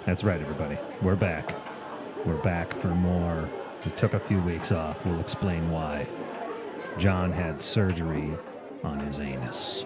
That's right, everybody. We're back. We're back for more. We took a few weeks off. We'll explain why. John had surgery on his anus.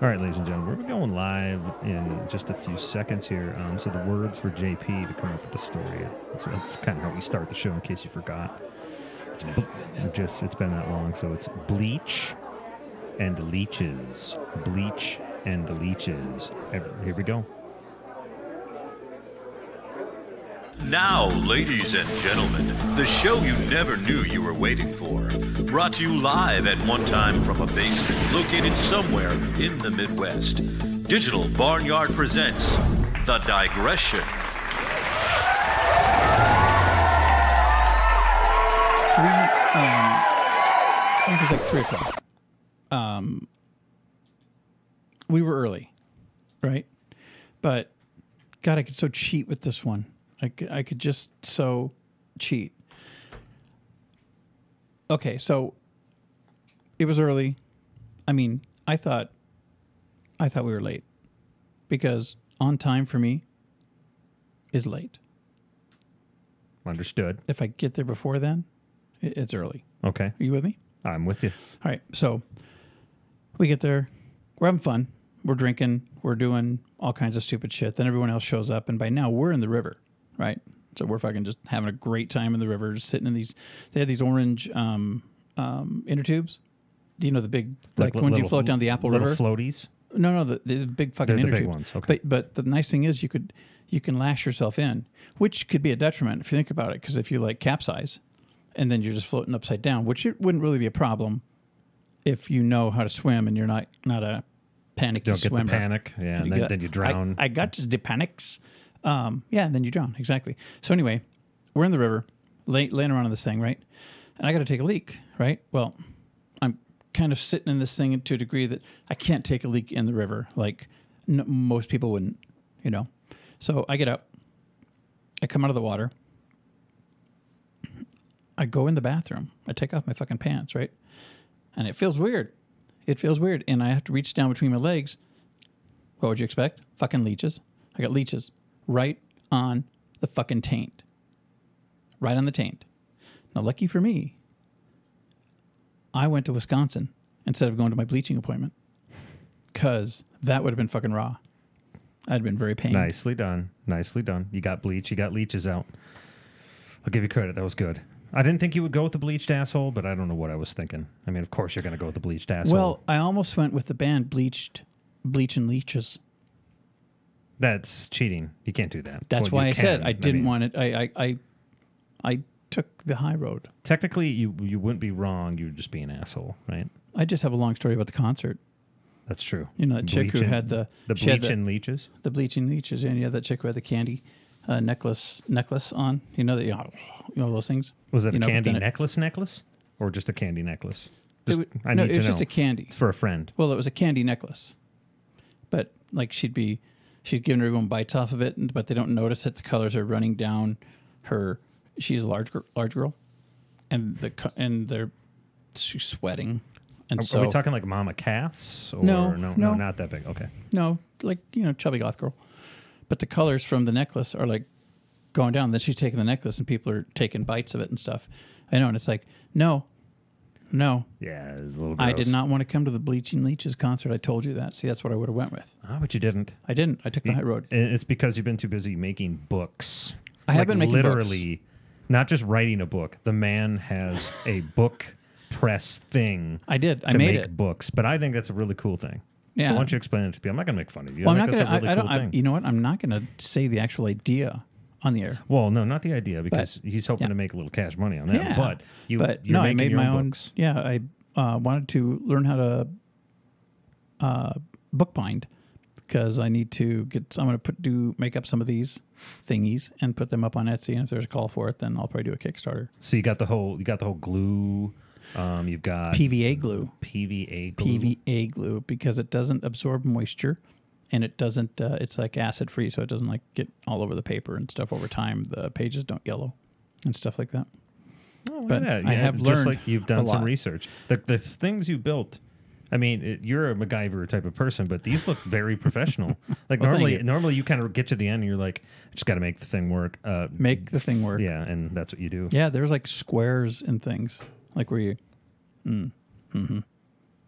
All right, ladies and gentlemen, we're going live in just a few seconds here. So the words for JP to come up with the story. That's kind of how we start the show, in case you forgot. It's been that long, so it's bleach and leeches. Bleach and leeches. Here we go. Now, ladies and gentlemen, the show you never knew you were waiting for. Brought to you live at one time from a basement located somewhere in the Midwest. Digital Barnyard presents The Digression. I think it was like 3 o'clock. We were early, right? But, God, I could so cheat with this one. I could just so cheat. Okay, so it was early. I mean, I thought we were late because on time for me is late. Understood. If I get there before then, it's early. Okay. Are you with me? I'm with you. All right, so we get there. We're having fun. We're drinking. We're doing all kinds of stupid shit. Then everyone else shows up, and by now we're in the river. Right, so we're fucking just having a great time in the river, just sitting in these. They had these orange inner tubes. Do you know the big like when you float down the Apple River? Floaties. No, the big fucking inner big tubes. Ones. Okay. But the nice thing is you can lash yourself in, which could be a detriment if you think about it. Because if you like capsize, and then you're just floating upside down, which it wouldn't really be a problem if you know how to swim and you're not a panicky swimmer. Don't get the panic, yeah, and then you drown. I got just the panics. Yeah, and then you drown, exactly. So anyway, we're in the river, laying around on this thing, right? And I got to take a leak, right? Well, I'm kind of sitting in this thing to a degree that I can't take a leak in the river, like most people wouldn't, you know? So I get up, I come out of the water, I go in the bathroom, I take off my fucking pants, right? And it feels weird. It feels weird, and I have to reach down between my legs. What would you expect? Fucking leeches. I got leeches. Right on the fucking taint. Right on the taint. Now, lucky for me, I went to Wisconsin instead of going to my bleaching appointment because that would have been fucking raw. I'd have been very pained. Nicely done. Nicely done. You got bleach. You got leeches out. I'll give you credit. That was good. I didn't think you would go with the bleached asshole, but I don't know what I was thinking. I mean, of course you're going to go with the bleached asshole. Well, I almost went with the band Bleach and Leeches. That's cheating. You can't do that. That's why I said I didn't want it. I took the high road. Technically, you wouldn't be wrong. You would just be an asshole, right? I just have a long story about the concert. That's true. You know, that chick who had the bleach and leeches? The bleaching leeches. And you had that chick who had the candy necklace on. You know that you know those things. Was it You a know, but candy then necklace, or just a candy necklace? It Just, was I need to just know. a candy. It's for a friend. Well, it was a candy necklace, but like she'd given everyone bites off of it, but they don't notice that the colors are running down her. She's a large girl, and she's sweating, and Are we talking like Mama Cass? Or No, not that big. Okay. no, like chubby goth girl, but the colors from the necklace are like going down. Then she's taking the necklace, and people are taking bites of it and stuff. I know, and it's like no. Yeah, it was a little gross. I did not want to come to the Bleaching Leeches concert. I told you that. See, that's what I would have went with. Oh, but you didn't. I didn't. I took the high road. It's because you've been too busy making books. I have been making literally, not just writing a book. The man has a book press thing. I did. I to made make it. books, but I think that's a really cool thing. Yeah. So why don't you explain it to me? I'm not going to make fun of you. Well, I I'm think not that's gonna. a really cool thing. You know what? I'm not gonna say the actual idea on the air. Well, no, not the idea, because he's hoping to make a little cash money on that. Yeah. But you're I making made your my own own. books. Yeah, I wanted to learn how to bookbind because I need to get. I'm going to make up some of these thingies and put them up on Etsy. And if there's a call for it, then I'll probably do a Kickstarter. So you got the whole glue. You've got PVA glue. PVA glue because it doesn't absorb moisture, and it doesn't. It's like acid free, so it doesn't like get all over the paper and stuff over time. The pages don't yellow and stuff like that. Oh, look But at that. I have just learned like you've done a some lot. research. The things you built. I mean, you're a MacGyver type of person, but these look very professional. Like Well, thank you. normally you kind of get to the end and you're like, I just got to make the thing work. Make the thing work. Yeah, and that's what you do. Yeah, there's like squares and things like where you,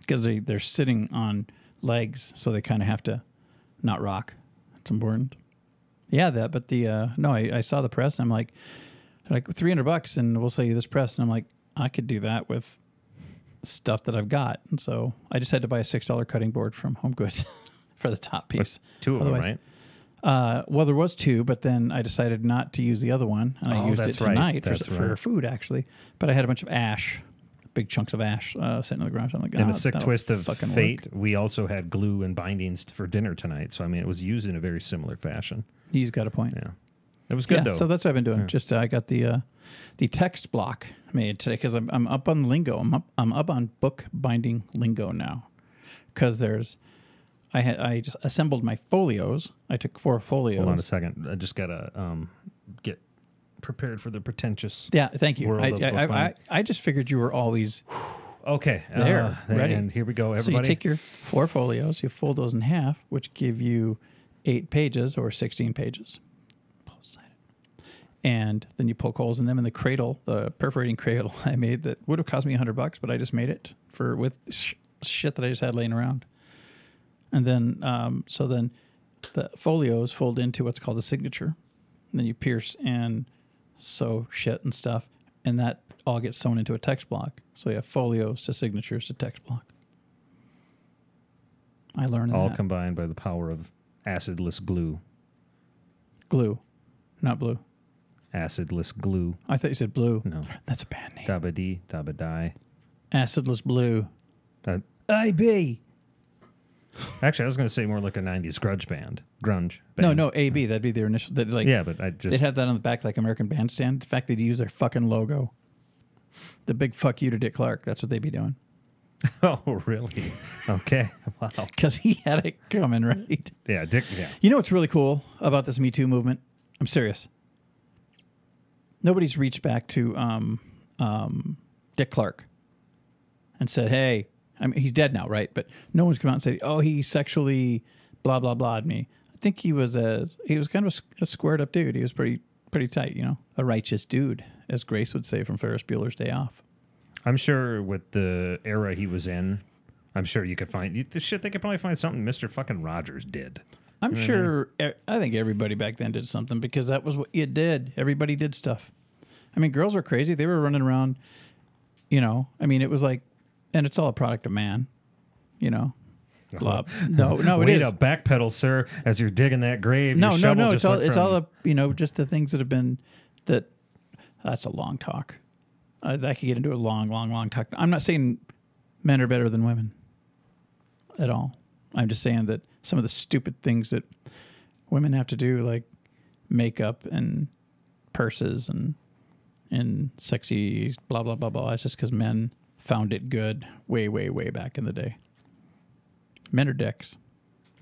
because they're sitting on legs, so they kind of have to not rock. It's important. Yeah, that. But I saw the press. And I'm like $300, and we'll sell you this press. And I'm like, I could do that with stuff that I've got. And so I just had to buy a $6 cutting board from Home Goods for the top piece. Two of them, Otherwise- right? Well, there was two, but then I decided not to use the other one, and I used it that's right. tonight That's for right. food, actually. But I had a bunch of ash, big chunks of ash sitting on the ground. So I'm like, In "Oh, a sick that'll twist of fucking fate, work." we also had glue and bindings for dinner tonight. So I mean, it was used in a very similar fashion. He's got a point. Yeah, it was good though. So that's what I've been doing. Just I got the text block made today because I'm up on lingo. I'm up on book binding lingo now because I just assembled my folios. I took 4 folios. Hold on a second. I just gotta get prepared for the pretentious. Yeah, thank you. world of bookbinding. I just figured you were always Okay, there, ready. And here we go, everybody. So you take your 4 folios, you fold those in half, which give you 8 pages or 16 pages. Both-sided. And then you poke holes in them in the cradle, the perforating cradle I made that would have cost me $100, but I just made it with shit that I just had laying around. And then, so then the folios fold into what's called a signature. And then you pierce and sew shit and stuff, and that all gets sewn into a text block. So you have folios to signatures to text block. I learned all that. combined by the power of acidless glue. Glue, not blue. Acidless glue. I thought you said blue. No. That's a bad name. Dabba-dee, dabba-die. Acidless blue. That, AB. actually, I was going to say more like a 90s grunge band. No, AB. That'd be their initial. Like, Yeah, but I just... they'd have that on the back like American Bandstand. In fact, they'd use their fucking logo. The big fuck you to Dick Clark. That's what they'd be doing. Oh, really? Okay. Wow. Because he had it coming, right? Yeah, Dick, yeah. You know what's really cool about this Me Too movement? I'm serious. Nobody's reached back to Dick Clark and said, hey, I mean, he's dead now, right? But no one's come out and said, oh, he sexually blah, blah, blah'd me. I think he was kind of a squared up dude. He was pretty tight, you know, a righteous dude, as Grace would say from Ferris Bueller's Day Off. I'm sure with the era he was in, I'm sure you could find... They could probably find something Mr. fucking Rogers did. I'm sure, I think everybody back then did something because that was what you did. Everybody did stuff. I mean, girls were crazy. They were running around, you know. I mean, it was like, and it's all a product of man, you know. Blah. No, it Way is. to backpedal, sir, as you're digging that grave. No. It's all you know, just the things that have been that's a long talk. I could get into a long talk. I'm not saying men are better than women at all. I'm just saying that some of the stupid things that women have to do, like makeup and purses and sexy blah, blah, blah, blah. It's just because men found it good way, way, way back in the day. Men are dicks.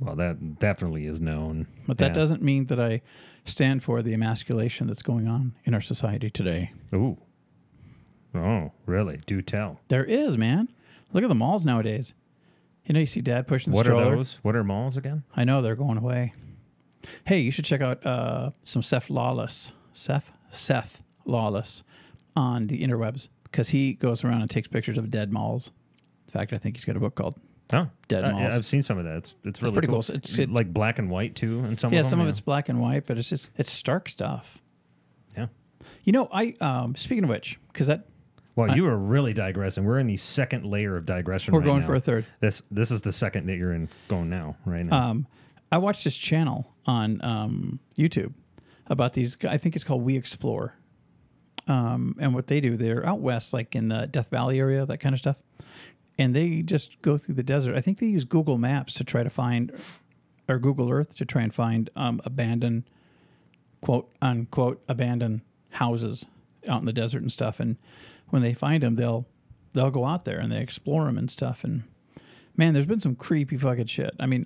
Well, that definitely is known. But that doesn't mean that I stand for the emasculation that's going on in our society today. Ooh. Oh, really? Do tell. There is, man. Look at the malls nowadays. You know, you see Dad pushing the stroller. What are those? What are malls again? I know, they're going away. Hey, you should check out some Seth Lawless on the interwebs, because he goes around and takes pictures of dead malls. In fact, I think he's got a book called Dead Malls. Yeah, I've seen some of that. It's really pretty cool. cool. It's like black and white too, and some of them. Some of it's black and white, but it's stark stuff. Yeah. You know, I speaking of which, because that. Well, you are really digressing. We're in the second layer of digression. We're going for a third. This is the second that you're in going now, right now. I watched this channel on YouTube about these. I think it's called We Explore. And what they do, they're out west, like in the Death Valley area, that kind of stuff. And they just go through the desert. I think they use Google Maps to try to find, or Google Earth to try and find abandoned, quote unquote, abandoned houses out in the desert and stuff. And when they find them, they'll go out there and they explore them and stuff. And man, there's been some creepy fucking shit. I mean,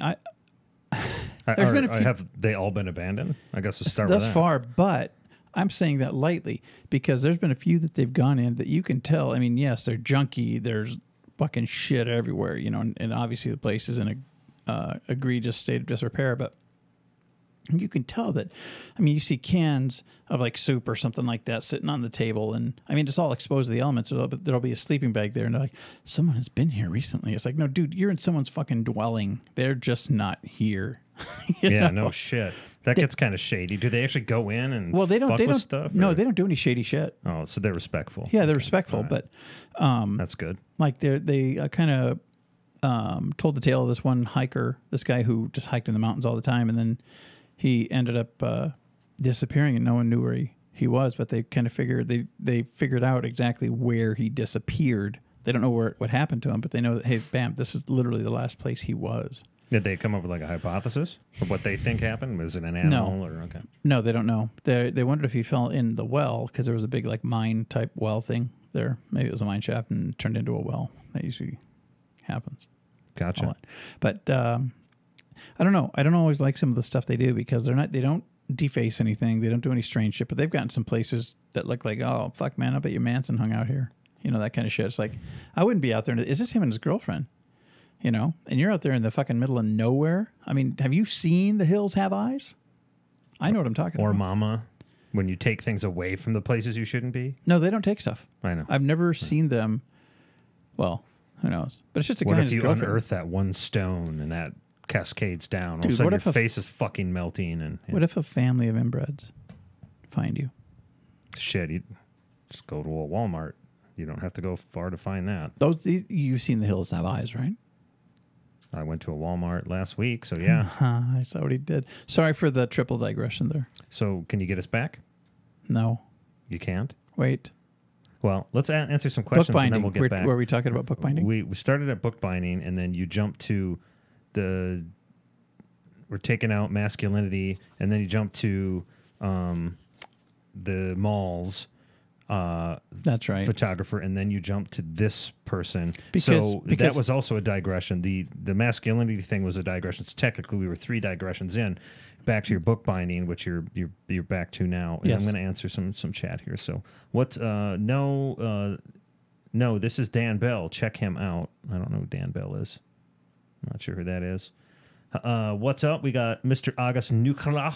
there's been a few. Have they all been abandoned? I guess to start with that. Thus far, but I'm saying that lightly because there's been a few that they've gone in that you can tell. I mean, yes, they're junky. There's fucking shit everywhere, you know, and obviously the place is in a egregious state of disrepair, but you can tell that. I mean, you see cans of like soup or something like that sitting on the table, and I mean, it's all exposed to the elements. There'll be a sleeping bag there, and they're like, someone has been here recently. It's like, no, dude, you're in someone's fucking dwelling. They're just not here. Yeah, no shit. That gets kind of shady. Do they actually go in and they don't stuff? No, they don't do any shady shit. Oh, so they're respectful. Yeah, they're respectful, right. But that's good. Like they kind of told the tale of this one hiker, this guy who just hiked in the mountains all the time, and then he ended up disappearing, and no one knew where he was. But they kind of figured they figured out exactly where he disappeared. They don't know what happened to him, but they know that, hey, bam, this is literally the last place he was. Did they come up with like a hypothesis of what they think happened? Was it an animal or okay? No, they don't know. They wondered if he fell in the well because there was a big like mine type well thing there. Maybe it was a mine shaft and turned into a well. That usually happens. Gotcha. But I don't know. I don't always like some of the stuff they do because they don't deface anything. They don't do any strange shit. But they've gotten some places that look like, oh fuck, man, I bet you Manson hung out here. You know, that kind of shit. It's like I wouldn't be out there. Is this him and his girlfriend? You know, and you're out there in the fucking middle of nowhere. I mean, have you seen The Hills Have Eyes? I know what I'm talking about. Or Mama, when you take things away from the places you shouldn't be. No, they don't take stuff. I know. I've never seen them. Well, who knows? But it's just a guy and his girlfriend. What if you unearth that one stone and that cascades down? Dude, all of a sudden your face is fucking melting. And what if a family of inbreds find you? Shit, you just go to a Walmart. You don't have to go far to find that. You've seen The Hills Have Eyes, right? I went to a Walmart last week, so yeah. I saw what he did. Sorry for the triple digression there. So can you get us back? No. You can't? Wait. Well, let's answer some questions and then we'll get back. Were we talking about bookbinding? We started at bookbinding, and then you jumped to we're taking out masculinity, and then you jumped to the malls. That's right. Photographer, and then you jump to this person. Because that was also a digression. The masculinity thing was a digression. So technically, we were 3 digressions in. Back to your bookbinding, which you're back to now. And yes. I'm going to answer some chat here. So what? No, this is Dan Bell. Check him out. I don't know who Dan Bell is. I'm not sure who that is. What's up? We got Mr. August Nuclear.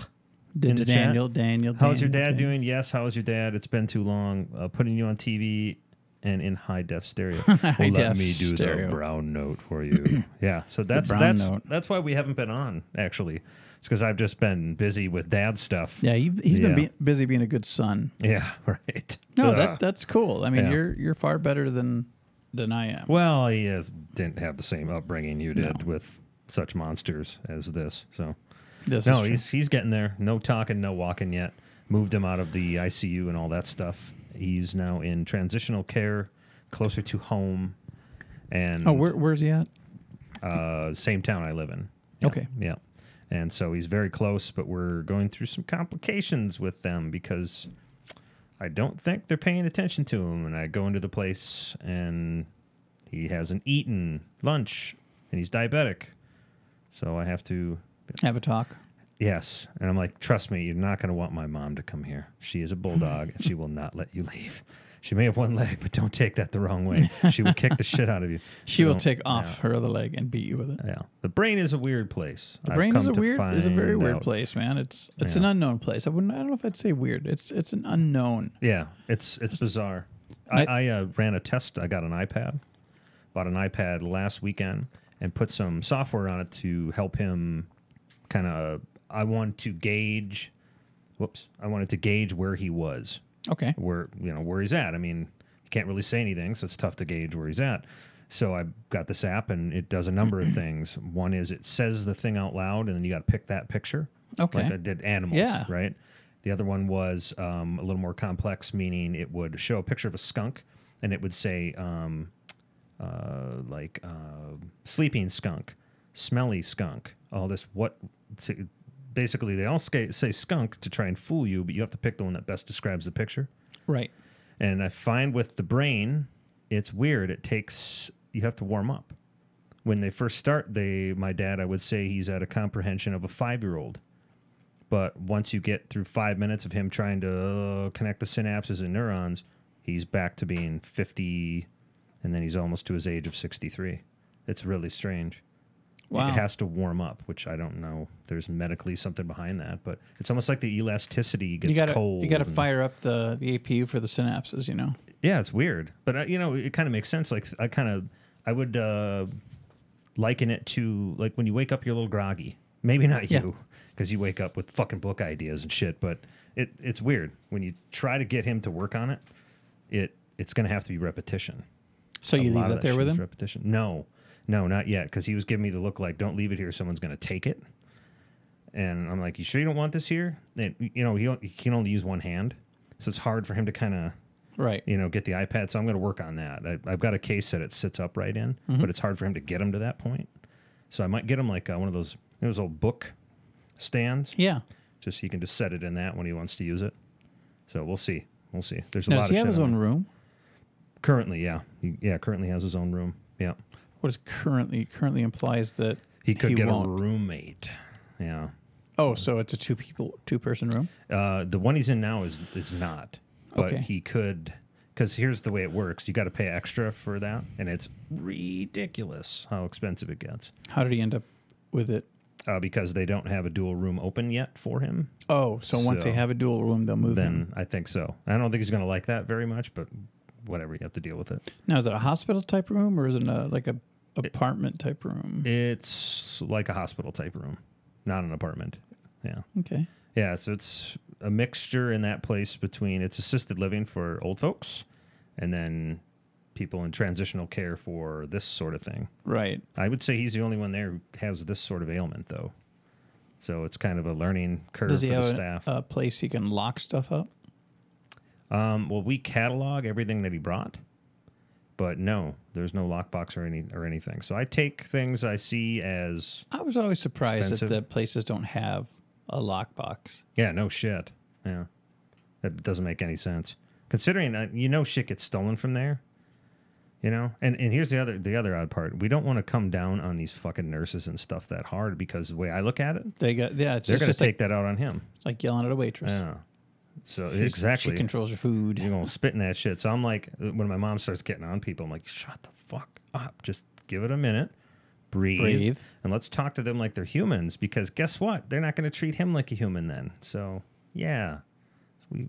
Daniel. How's your dad doing? Yes, how's your dad? It's been too long. Putting you on TV and in high def stereo. Let me do the brown note for you. Yeah, so that's why we haven't been on, actually. It's because I've just been busy with dad stuff. Yeah, he's been busy being a good son. Yeah, right. No, that's cool. I mean, you're far better than I am. Well, he didn't have the same upbringing you did with such monsters as this, so... he's getting there. No talking, no walking yet. Moved him out of the ICU and all that stuff. He's now in transitional care, closer to home. And where's he at? Same town I live in. Okay. Yeah. And so he's very close, but we're going through some complications with them because I don't think they're paying attention to him. And I go into the place and he hasn't eaten lunch and he's diabetic. So I have to have a talk. Yes. And I'm like, trust me, you're not going to want my mom to come here. She is a bulldog and she will not let you leave. She may have one leg, but don't take that the wrong way. She will kick the shit out of you. She will take off her other leg and beat you with it. Yeah. The brain is a weird place. The brain is a very weird place, man. It's an unknown place. I don't know if I'd say weird. It's an unknown. Yeah. It's bizarre. I ran a test. I got an iPad. Bought an iPad last weekend and put some software on it to help him kind of I wanted to gauge where he was. Okay. Where he's at. I mean, you can't really say anything, so it's tough to gauge where he's at. So I got this app, and it does a number of things. One is it says the thing out loud, and then you got to pick that picture. Okay. Like I did animals, yeah. Right? The other one was a little more complex, meaning it would show a picture of a skunk, and it would say sleeping skunk, smelly skunk, all this basically, they all say skunk to try and fool you, but you have to pick the one that best describes the picture. Right. And I find with the brain, it's weird. You have to warm up. When they first start, my dad, I would say he's at a comprehension of a 5-year-old. But once you get through 5 minutes of him trying to connect the synapses and neurons, he's back to being 50, and then he's almost to his age of 63. It's really strange. Wow. It has to warm up, which I don't know. There's medically something behind that, but it's almost like the elasticity gets cold. You got to fire up the APU for the synapses, Yeah, it's weird, but it kind of makes sense. Like I would liken it to like when you wake up, you're a little groggy. Maybe not you, because you wake up with fucking book ideas and shit. But it's weird when you try to get him to work on it. It's going to have to be repetition. So you leave that there with him? Repetition. No, not yet, because he was giving me the look like, don't leave it here, someone's going to take it. And I'm like, you sure you don't want this here? And, he can only use one hand, so it's hard for him to kind of, get the iPad. So I'm going to work on that. I've got a case that it sits upright in, but it's hard for him to get him to that point. So I might get him like one of those old book stands. Yeah. Just so he can just set it in that when he wants to use it. So we'll see. There's a now, lot of shit. Does he have his own room? Currently, yeah. Currently has his own room. Yeah. What is currently implies that he could get won't. a roommate. Yeah. Oh, so it's a two-person room? The one he's in now is not. But okay. He could, because here's the way it works. You got to pay extra for that, and it's ridiculous how expensive it gets. How did he end up with it? Because they don't have a dual room open yet for him. Oh, so once they have a dual room, they'll move him. I think so. I don't think he's going to like that very much, but whatever, you have to deal with it. Now, is it a hospital type room or is it like a apartment type room? It's like a hospital type room, not an apartment. Yeah. Okay. Yeah, so it's a mixture in that place between it's assisted living for old folks and then people in transitional care for this sort of thing. Right. I would say he's the only one there who has this sort of ailment, though. So it's kind of a learning curve for the staff. Does he have a place he can lock stuff up? Well, we catalog everything that he brought, but no, there's no lockbox or anything. So I take things I see as I was always surprised expensive. that places don't have a lockbox. Yeah, no shit. Yeah, that doesn't make any sense. Considering shit gets stolen from there. And here's the other odd part. We don't want to come down on these fucking nurses and stuff that hard because the way I look at it, they're going to take that out on him. It's like yelling at a waitress. Yeah. So exactly. She controls your food. You're going to spit in that shit. So I'm like, when my mom starts getting on people, I'm like, shut the fuck up. Just give it a minute. Breathe. And let's talk to them like they're humans because guess what? They're not going to treat him like a human then. So, yeah.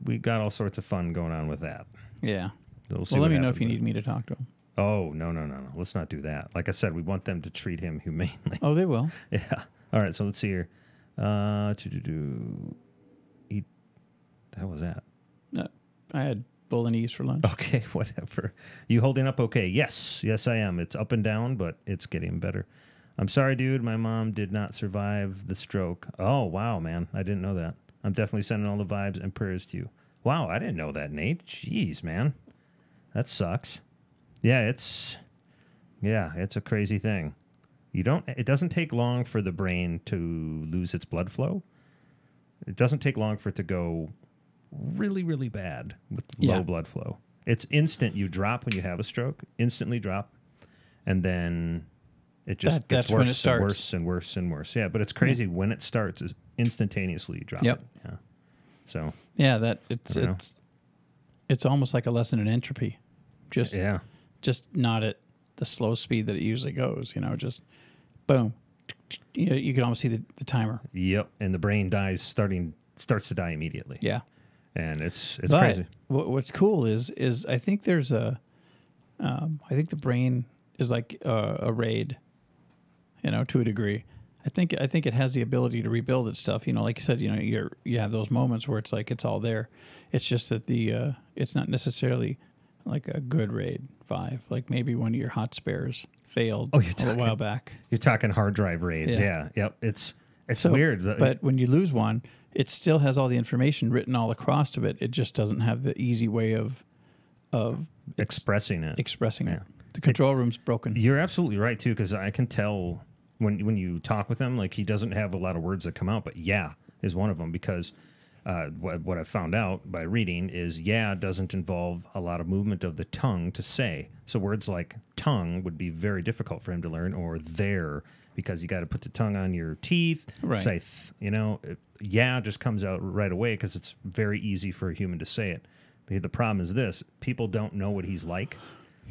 We got all sorts of fun going on with that. Yeah. Well, let me know if you need me to talk to him. Oh, no. Let's not do that. Like I said, we want them to treat him humanely. Oh, they will. Yeah. All right, so let's see here. How was that? I had bolognese for lunch. Okay, whatever. You holding up okay? Yes, I am. It's up and down, but it's getting better. I'm sorry, dude. My mom did not survive the stroke. Oh, wow, man. I didn't know that. I'm definitely sending all the vibes and prayers to you. Wow, I didn't know that, Nate. Jeez, man. That sucks. Yeah, it's a crazy thing. It doesn't take long for the brain to lose its blood flow. It doesn't take long for it to go really, really bad with low blood flow. It's instant. You drop when you have a stroke, instantly drop, and then it just gets worse and worse and worse and worse. Yeah, but it's crazy when it starts is instantaneously drop. Yep. It. Yeah. So yeah, it's almost like a lesson in entropy. Just not at the slow speed that it usually goes. Just boom. You can almost see the timer. Yep, and the brain starts to die immediately. Yeah. And it's crazy. What's cool is I think there's I think the brain is like a RAID, to a degree. I think it has the ability to rebuild its stuff. Like you said, you have those moments where it's like it's all there. It's just that it's not necessarily like a good RAID 5. Like maybe one of your hot spares failed a while back. You're talking hard drive RAIDs. Yeah. Yep. It's weird. But when you lose one, it still has all the information written all across of it. It just doesn't have the easy way of expressing it. The control room's broken. You're absolutely right too, because I can tell when you talk with him, like he doesn't have a lot of words that come out, but yeah is one of them, because what I've found out by reading is doesn't involve a lot of movement of the tongue to say. So words like tongue would be very difficult for him to learn, or there, because you got to put the tongue on your teeth. Right. Say, just comes out right away because it's very easy for a human to say it. But the problem is this: people don't know what he's like.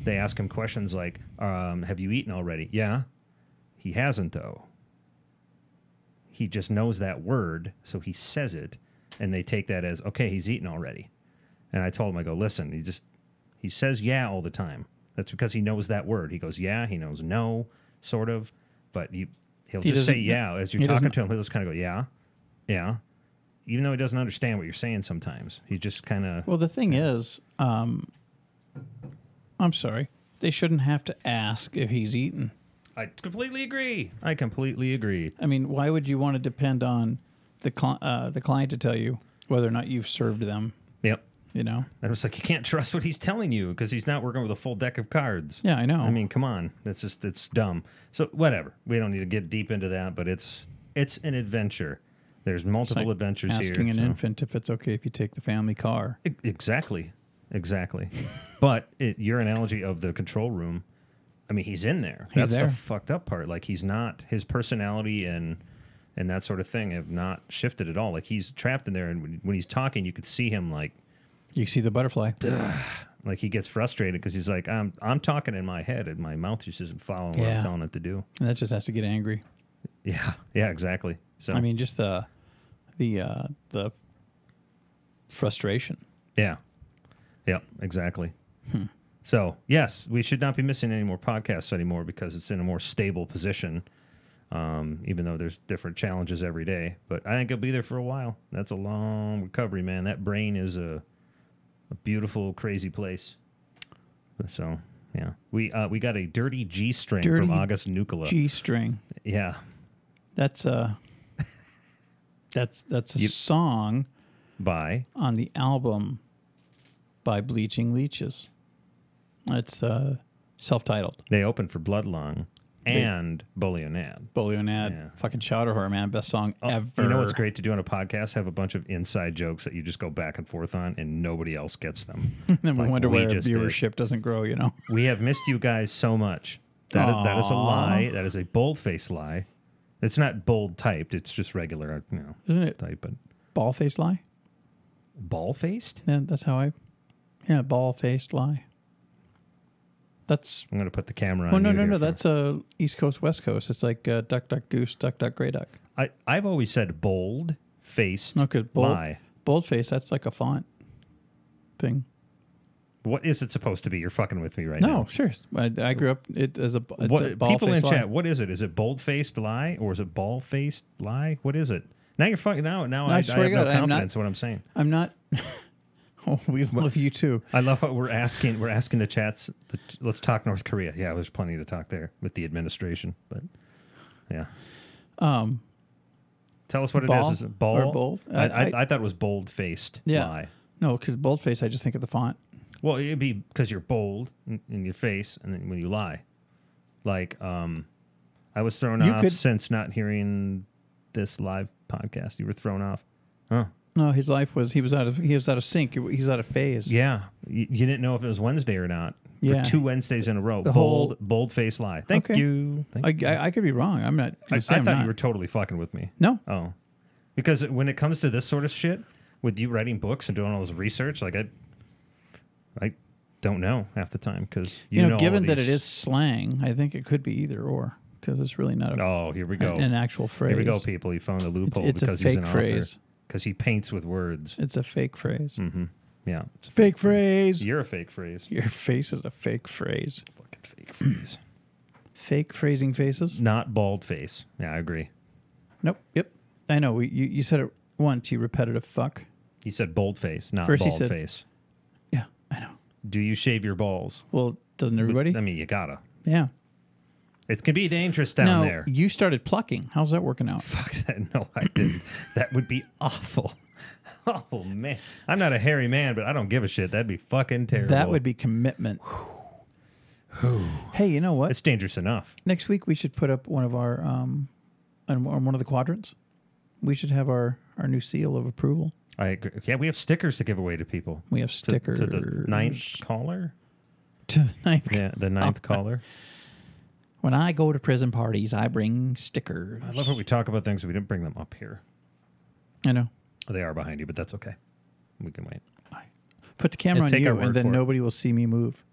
They ask him questions like, "Have you eaten already?" Yeah, he hasn't though. He just knows that word, so he says it, and they take that as okay. He's eaten already. And I told him, I go, listen, he says yeah all the time. That's because he knows that word. He goes yeah. He knows no, sort of. But he'll just say yeah as you're talking to him. He'll just kind of go yeah, even though he doesn't understand what you're saying sometimes. He just kind of. Well, the thing is, I'm sorry, they shouldn't have to ask if he's eaten. I completely agree. I mean, why would you want to depend on the client to tell you whether or not you've served them? Yep. And it's like you can't trust what he's telling you because he's not working with a full deck of cards. Yeah, I know. I mean, come on. It's dumb. So whatever. We don't need to get deep into that, but it's an adventure. There's multiple adventures here. Asking an infant if it's okay if you take the family car. Exactly. But your analogy of the control room, I mean, he's in there. That's the fucked up part. Like, he's not, his personality and that sort of thing have not shifted at all. Like, he's trapped in there, and when he's talking, you could see him like, you see the butterfly. Like he gets frustrated because he's like, I'm talking in my head and my mouth just isn't following what I'm telling it to do. And that just has to get angry. Yeah, exactly. So I mean, just the frustration. Yeah, exactly. So yes, we should not be missing any more podcasts anymore because it's in a more stable position. Even though there's different challenges every day, but I think it'll be there for a while. That's a long recovery, man. That brain is a beautiful, crazy place. So, yeah. We got a Dirty G String from August Nucala. G String. Yeah. That's a song by on the album by Bleaching Leeches. It's self-titled. They opened for Bloodlung and Bolionad. Yeah. Fucking chowder horror, man. Best song ever. You know what's great to do on a podcast? Have a bunch of inside jokes that you just go back and forth on, and nobody else gets them. Then we wonder why viewership doesn't grow, We have missed you guys so much. That is a lie. That is a bold-faced lie. It's not bold typed. It's just regular, Isn't it type. But ball-faced lie? Ball-faced? Yeah, that's how ball-faced lie. I'm going to put the camera on. No. That's East Coast, West Coast. It's like duck, duck, goose, duck, duck, gray duck. I've always said bold-faced lie. Bold-faced, that's like a font thing. What is it supposed to be? You're fucking with me right now. No, serious. I grew up as a ball-faced people in lie. chat, what is it? Is it bold-faced lie or is it ball-faced lie? What is it? Now you're fucking. Now I have no confidence in what I'm saying. I'm not. Oh, we love you too. I love what we're asking. We're asking the chats. Let's talk North Korea. Yeah, there's plenty to talk there with the administration. But yeah, tell us what it is. Is it ball or bold? I thought it was bold-faced lie. No, because bold-faced, I just think of the font. Well, it'd be because you're bold in your face, and then when you lie, like I I was thrown off since not hearing this live podcast. You were thrown off. Huh. No, his life was he was out of sync. He's out of phase. Yeah. You didn't know if it was Wednesday or not. Yeah. For 2 Wednesdays in a row. The bold face lie. Thank you. I could be wrong. I'm not. I thought you were totally fucking with me. No. Oh. Because when it comes to this sort of shit, with you writing books and doing all this research, like I don't know half the time because you know given that it is slang, I think it could be either or because it's really not here we go. An actual phrase. Here we go, people. He found a loophole it's because a fake he's an phrase. Because he paints with words. It's a fake phrase. Mm-hmm. Yeah. Fake phrase. You're a fake phrase. Your face is a fake phrase. Fucking fake phrase. Fake phrasing faces? Not bald face. Yeah, I agree. Nope. Yep. I know. You said it once, you repetitive fuck. He said bold face, not First bald he said, face. Yeah, I know. Do you shave your balls? Well, doesn't everybody? I mean, you gotta. Yeah. It can be dangerous down there. You started plucking. How's that working out? Fuck that. No, I didn't. That would be awful. Oh, man. I'm not a hairy man, but I don't give a shit. That'd be fucking terrible. That would be commitment. Hey, you know what? It's dangerous enough. Next week, we should put up one of our, on one of the quadrants. We should have our new seal of approval. I agree. Yeah, we have stickers to give away to people. We have stickers. To the ninth caller? To the ninth. Yeah, the ninth caller. When I go to prison parties, I bring stickers. I love when we talk about things, we didn't bring them up here. I know. They are behind you, but that's okay. We can wait. Put the camera on take you, our word and then for it. nobody will see me move.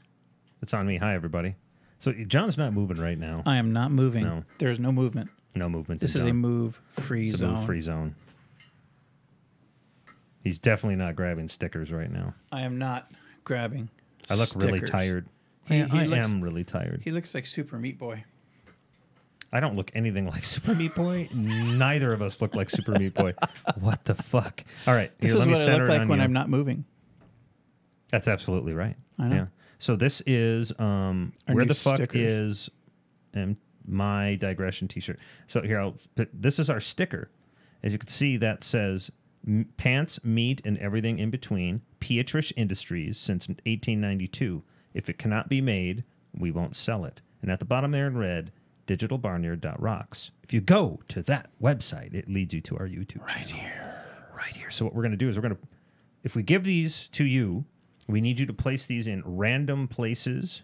It's on me. Hi, everybody. So John's not moving right now. I am not moving. No. There is no movement. No movement. This is a move-free It's a zone. move-free zone. He's definitely not grabbing stickers right now. I am not grabbing I look really stickers. tired. He I looks- am really tired. He looks like Super Meat Boy. I don't look anything like Super Meat Boy. Neither of us look like Super Meat Boy. What the fuck? All right. This here, is let me what I center look it like on when you. I'm not moving. That's absolutely right. I know. Yeah. So this is where new the fuck stickers. is my digression T-shirt. So here, this is our sticker. As you can see, that says pants, meat, and everything in between. Pietrish Industries since 1892. If it cannot be made, we won't sell it. And at the bottom there in red, digitalbarnyard.rocks. If you go to that website, it leads you to our YouTube channel. Right here. So what we're going to do is if we give these to you, we need you to place these in random places.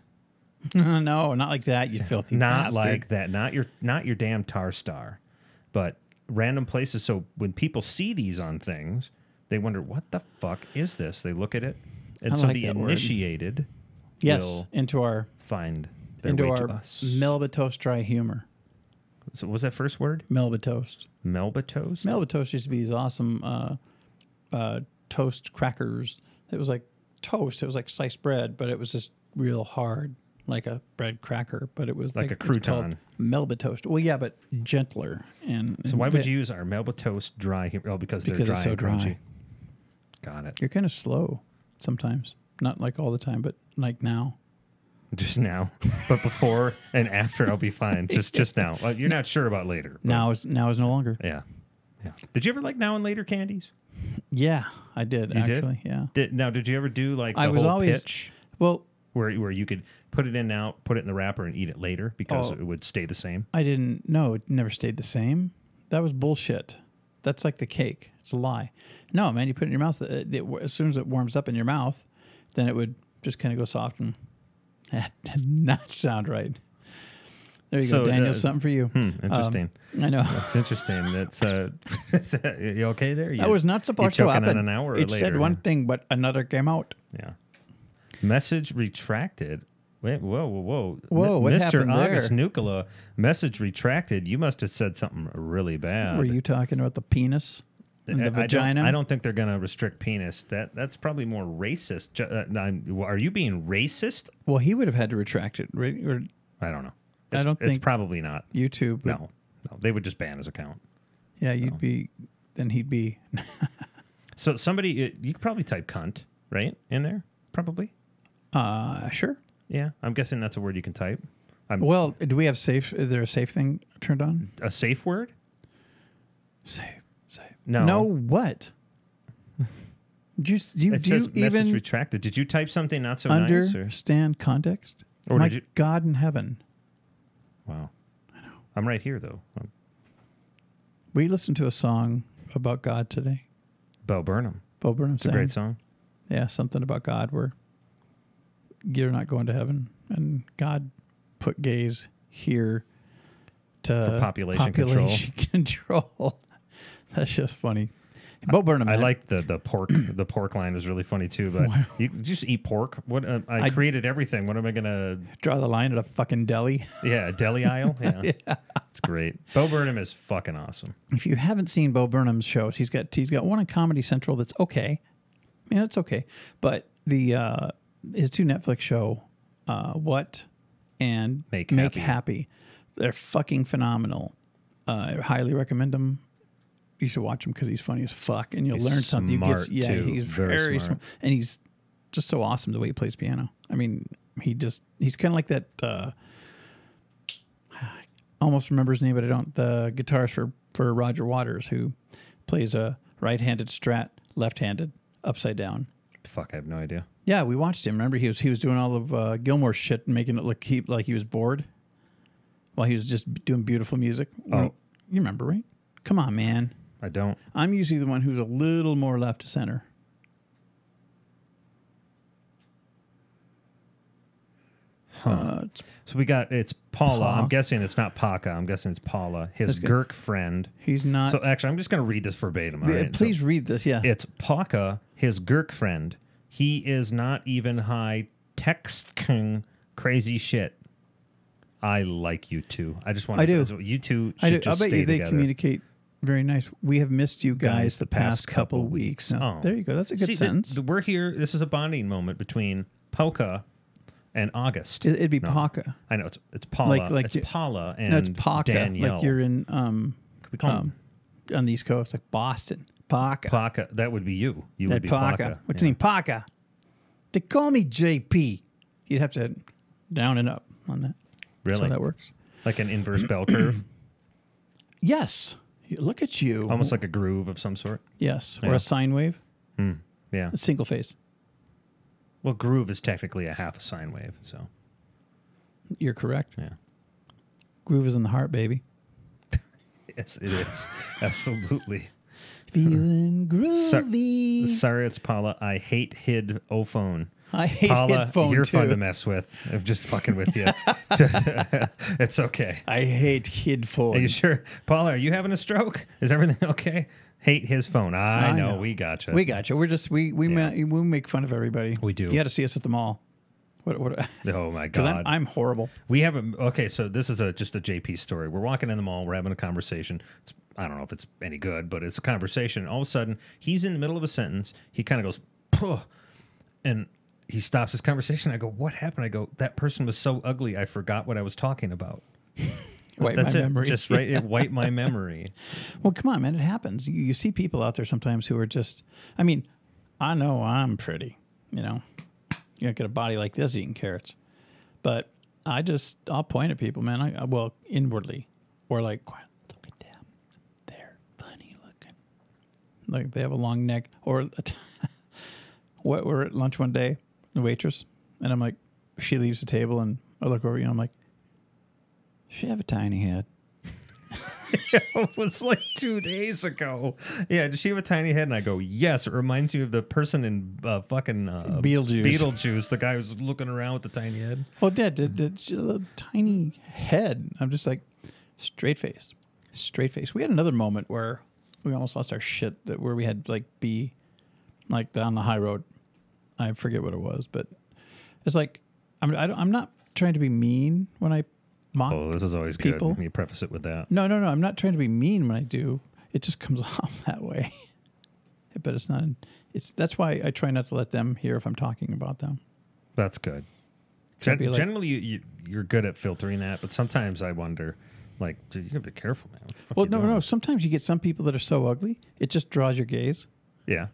No, not like that, you filthy Not bastard. like that. Not your damn tar star. But random places. So when people see these on things, they wonder, what the fuck is this? They look at it. And I so like the that word. initiated Yes, will into our find their way to us. Melba Toast dry humor. So what was that first word? Melba Toast. Melba toast? Melba Toast used to be these awesome toast crackers. It was like toast. It was like sliced bread, but it was just real hard, like a bread cracker. But it was Like a it's called crouton. Melba Toast. Well, yeah, but gentler. So why would you use our Melba toast dry? Oh, because they're dry it's so and crunchy. dry. Got it. You're kind of slow sometimes. Not like all the time, but like now. Just now, but before and after, I'll be fine. Just now. You're not sure about later. but- Now is no longer. Yeah. Did you ever like now and later candies? Yeah, I did You did? actually. Yeah. Did you ever do like the I was whole always- pitch Well, where you could put it in now, put it in the wrapper, and eat it later because it would stay the same? I didn't. No, it never stayed the same. That was bullshit. That's like the cake. It's a lie. No, man, you put it in your mouth. As soon as it warms up in your mouth, then it would just kind of go soft and that did not sound right. There you So, go, Daniel. Something for you. Interesting. I know. That's interesting. That's you okay there? That was not supposed to choking happen. on an hour It later, said one thing, but another came out. Yeah. Message retracted. Wait, whoa. Whoa, what Mr. happened there? August Nuclear, message retracted. You must have said something really bad. Were you talking about the penis? And the vagina? I don't think they're going to restrict penis. That's probably more racist. Are you being racist? Well, he would have had to retract it. Right? Or I don't know. I don't It's think probably not. YouTube. Would, No. They would just ban his account. Yeah, you'd be. Then he'd be. So somebody, you could probably type cunt, right, in there? Probably. Sure. Yeah, I'm guessing that's a word you can type. Well, do we have safe? Is there a safe thing turned on? A safe word? Safe. No. No, what? Do It you says message even retracted. Did you type something not so nice? understand context? Or My did you- God in heaven. Wow. I'm right here, though. We listened to a song about God today. Bo Burnham. Bo Burnham It's a great song. Yeah, something about God where you're not going to heaven, and God put gays here For population control. That's just funny. Bo Burnham. I like the pork. The pork line is really funny too. But you just eat pork. What I created everything. What am I gonna draw the line at a fucking deli? Yeah, a deli aisle. Yeah, yeah. It's great. Bo Burnham is fucking awesome. If you haven't seen Bo Burnham's shows, he's got one on Comedy Central that's okay. Yeah, it's okay. But the his two Netflix show, What and Make Happy, they're fucking phenomenal. I highly recommend them. You should watch him because he's funny as fuck, and you'll learn something. He's very smart, and he's just so awesome the way he plays piano. I mean, he's kind of like that. I almost remember his name, but I don't. The guitarist for Roger Waters, who plays a right-handed Strat, left-handed, upside down. Fuck, I have no idea. Yeah, we watched him. Remember, he was doing all of Gilmore's shit and making it look like he was bored while he was just doing beautiful music. Oh, you remember, right? Come on, man. I don't. I'm usually the one who's a little more left to center. So we got, it's Paula. I'm guessing it's not Paca. I'm guessing it's Paula. His Girk friend. He's not. So actually, I'm just going to read this verbatim. All right? Please read this, yeah. It's Paca, his Girk friend. He is not even high texting crazy shit. I like you two. I just want to. You two should just stay together. I bet you they communicate. Very nice. We have missed you guys the past couple weeks. Oh. There you go. That's a good sentence. We're here. This is a bonding moment between Polka and August. It'd be Paca. I know. It's Paula. It's Paula and it's Paca. Danielle. Like you're in on the East Coast, like Boston. Paca. Paca. That would be you. You would be Paca. What's your name? Paca. They call me JP. You'd have to down and up on that. Really? So that works. Like an inverse bell curve? Yes. Look at you. Almost like a groove of some sort? Yes. Or a sine wave? Yeah. A single phase. Well, groove is technically a half a sine wave, so. You're correct. Yeah. Groove is in the heart, baby. Yes, it is. Absolutely. Feeling groovy. Sorry, it's Paula. I hate hid-o-phone. I hate Paula, headphone you're too. Fun to mess with. I'm just fucking with you. It's okay. I hate headphone. Are you sure? Paula, are you having a stroke? Is everything okay? Hate his phone. I know. We gotcha. We gotcha. We're just we make fun of everybody. We do. You got to see us at the mall. What? Oh my god! Because I'm horrible. We have okay. So this is just a JP story. We're walking in the mall. We're having a conversation. I don't know if it's any good, but it's a conversation. All of a sudden, he's in the middle of a sentence. He kind of goes, "Puh," and he stops his conversation. I go, "What happened?" I go, "That person was so ugly. I forgot what I was talking about." That's my memory. Just right. It wiped my memory. Well, come on, man. It happens. You see people out there sometimes who are just. I mean, I know I'm pretty. You know, you don't get a body like this eating carrots, but I'll point at people, man. Well, inwardly, or like, look at them. They're funny looking. Like they have a long neck. Or we're at lunch one day, the waitress, and I'm like, she leaves the table, and I look over, I'm like, does she have a tiny head? It was like 2 days ago. Yeah, does she have a tiny head? And I go, yes. It reminds you of the person in fucking Beetlejuice, the guy who's looking around with the tiny head. Oh, the tiny head. I'm just like, straight face. We had another moment where we almost lost our shit, where we had be on the high road. I forget what it was, but it's like, I'm not trying to be mean when I mock. Oh, this is always people. Good. You preface it with that. No. I'm not trying to be mean when I do. It just comes off that way. But it's not. That's why I try not to let them hear if I'm talking about them. That's good. Generally, you're good at filtering that, but sometimes I wonder, you gotta be careful, man. Well, no. Sometimes you get some people that are so ugly, it just draws your gaze. Yeah.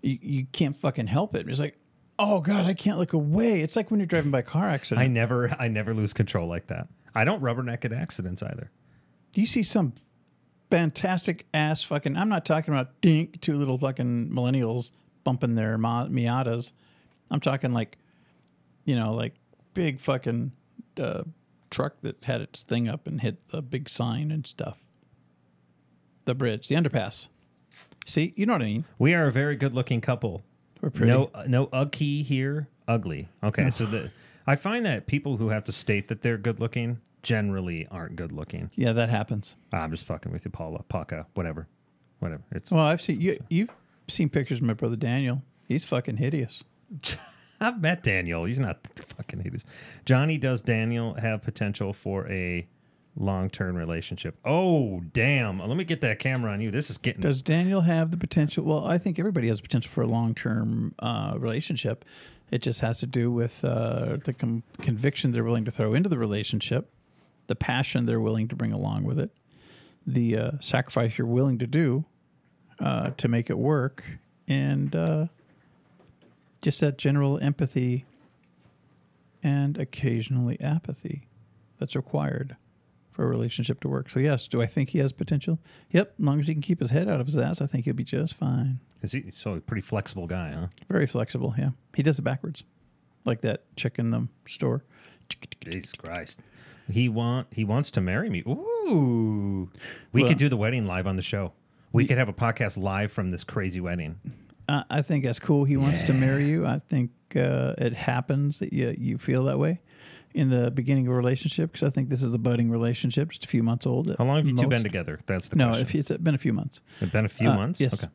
You can't fucking help it. It's like, oh God, I can't look away. It's like when you're driving by a car accident. I never lose control like that. I don't rubberneck at accidents either. Do you see some fantastic ass fucking? I'm not talking about two little fucking millennials bumping their Miatas. I'm talking like big fucking truck that had its thing up and hit the big sign and stuff. The bridge, the underpass. See, you know what I mean. We are a very good-looking couple. We're pretty. No ugly here. Ugly. Okay, so I find that people who have to state that they're good-looking generally aren't good-looking. Yeah, that happens. I'm just fucking with you, Paula, Paca, whatever. It's Well, I've seen you've seen pictures of my brother Daniel. He's fucking hideous. I've met Daniel. He's not fucking hideous. Johnny, does Daniel have potential for a long-term relationship? Oh, damn. Let me get that camera on you. This is getting... Does Daniel have the potential? Well, I think everybody has potential for a long-term relationship. It just has to do with the conviction they're willing to throw into the relationship, the passion they're willing to bring along with it, the sacrifice you're willing to do to make it work, and just that general empathy and occasionally apathy that's required for a relationship to work. So yes, do I think he has potential? Yep, as long as he can keep his head out of his ass, I think he'll be just fine. So a pretty flexible guy, huh? Very flexible, yeah. He does it backwards, like that chick in the store. Jesus Christ. He wants to marry me. Ooh. We could do the wedding live on the show. We could have a podcast live from this crazy wedding. I think that's cool. He wants to marry you. I think it happens that you feel that way in the beginning of a relationship, because I think this is a budding relationship, just a few months old. How long have you two been together? That's the question. No, it's been a few months. It's been a few months? Yes. Okay.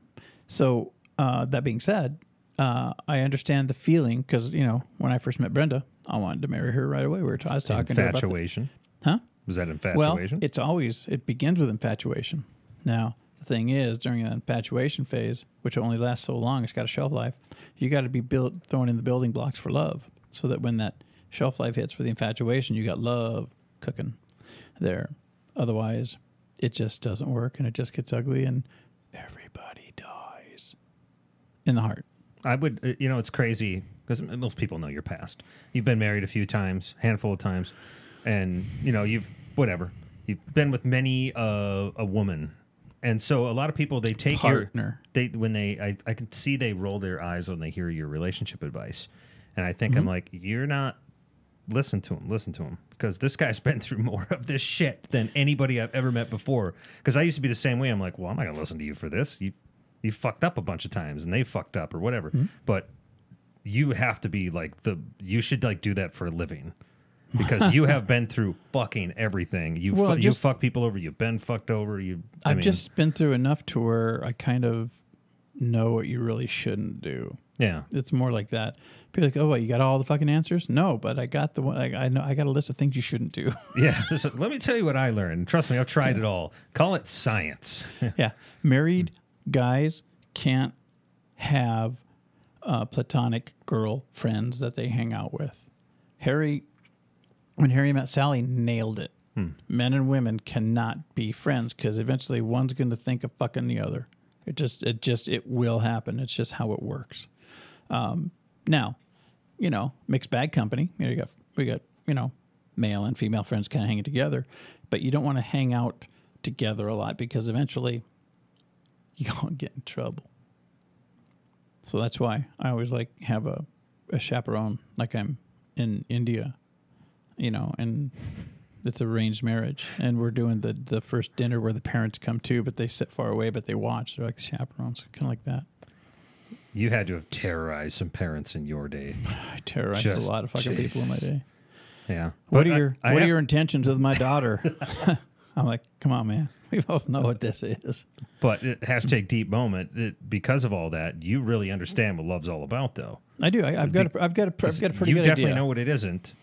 So that being said, I understand the feeling, because, when I first met Brenda, I wanted to marry her right away. I was talking to her about infatuation. Huh? Was that infatuation? Well, it begins with infatuation. Now, the thing is, during an infatuation phase, which only lasts so long, it's got a shelf life, you got to be thrown in the building blocks for love, so that when that shelf life hits for the infatuation, you got love cooking there. Otherwise, it just doesn't work, and it just gets ugly, and everybody dies in the heart. I would, it's crazy, because most people know your past. You've been married a few times, handful of times, and, you've been with many a woman. And so a lot of people, they take partner. I can see they roll their eyes when they hear your relationship advice. And I think I'm like, you're not, listen to him, because this guy's been through more of this shit than anybody I've ever met before. Because I used to be the same way. I'm like, well, I'm not going to listen to you for this. You fucked up a bunch of times, and they fucked up or whatever. But you have to be like you should do that for a living. Because you have been through fucking everything. You fuck people over. You've been fucked over. I've just been through enough to where I kind of know what you really shouldn't do. Yeah, it's more like that. People are like, oh, what, you got all the fucking answers? No, but I got the one. I know I got a list of things you shouldn't do. Yeah, let me tell you what I learned. Trust me, I've tried it all. Call it science. Yeah, married guys can't have platonic girlfriends that they hang out with. When Harry met Sally, nailed it. Men and women cannot be friends, because eventually one's going to think of fucking the other. It will happen. It's just how it works. Now, mixed bag company. We got male and female friends kind of hanging together, but you don't want to hang out together a lot, because eventually you're going to get in trouble. So that's why I always have a chaperone, like I'm in India. And it's arranged marriage, and we're doing the first dinner where the parents come too, but they sit far away, but they watch. They're like the chaperones, kind of like that. You had to have terrorized some parents in your day. I terrorized a lot of fucking people in my day. Yeah. What are your intentions with my daughter? I'm like, come on, man. We both know what this is. But hashtag deep moment. Because of all that, you really understand what love's all about, though. I do. I've got a pretty good idea. You definitely know what it isn't.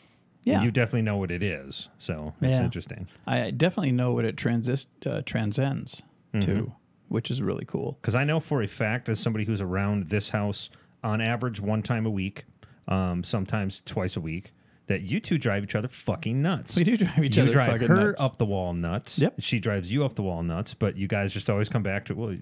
Yeah. You definitely know what it is, so it's interesting. I definitely know what it transcends to, which is really cool. Because I know for a fact, as somebody who's around this house on average one time a week, sometimes twice a week, that you two drive each other fucking nuts. We do drive each other fucking nuts. You drive her up the wall nuts. Yep. She drives you up the wall nuts, but you guys just always come back to, well,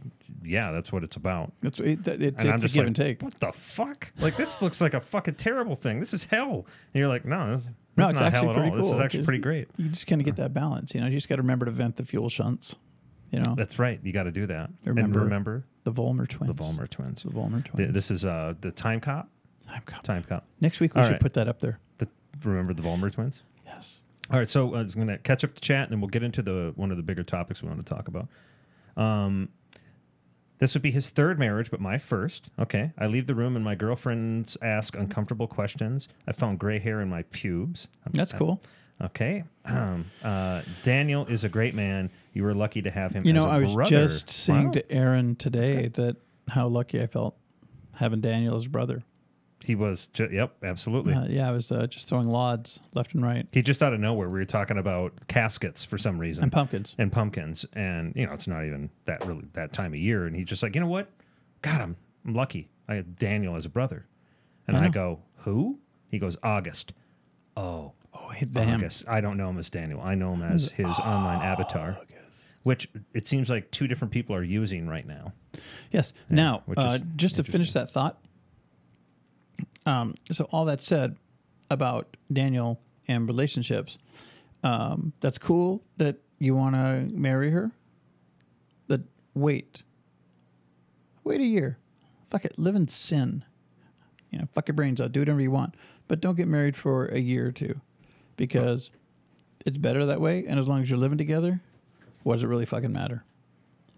yeah, that's what it's about. It's a give and take. What the fuck? This looks like a fucking terrible thing. This is hell. And you're like, no, it's not hell actually at pretty all. cool. This is actually pretty great. You just kind of get that balance. You just got to remember to vent the fuel shunts. That's right. You got to do that. Remember the Vollmer twins. The Vollmer twins. This is the Time Cop. Time Cop. Next week we should put that up there. Remember the Vollmer twins? Yes. All right, so I was going to catch up the chat, and then we'll get into one of the bigger topics we want to talk about. This would be his third marriage, but my first. Okay, I leave the room, and my girlfriends ask uncomfortable questions. I found gray hair in my pubes. That's cool. Okay. Daniel is a great man. You were lucky to have him as a brother. I was just saying to Aaron today that how lucky I felt having Daniel as a brother. He was, yep, absolutely. I was just throwing lauds left and right. He just out of nowhere, we were talking about caskets for some reason. And pumpkins. And, it's not even that time of year. And he's just like, you know what? God, I'm lucky. I have Daniel as a brother. And I go, who? He goes, August. Oh, August. I don't know him as Daniel. I know him as his online avatar, which it seems like two different people are using right now. Yes. Yeah, now, just to finish that thought, so all that said about Daniel and relationships, that's cool that you want to marry her. But wait a year. Fuck it. Live in sin. Fuck your brains out. Do whatever you want. But don't get married for a year or two because it's better that way. And as long as you're living together, what does it really fucking matter?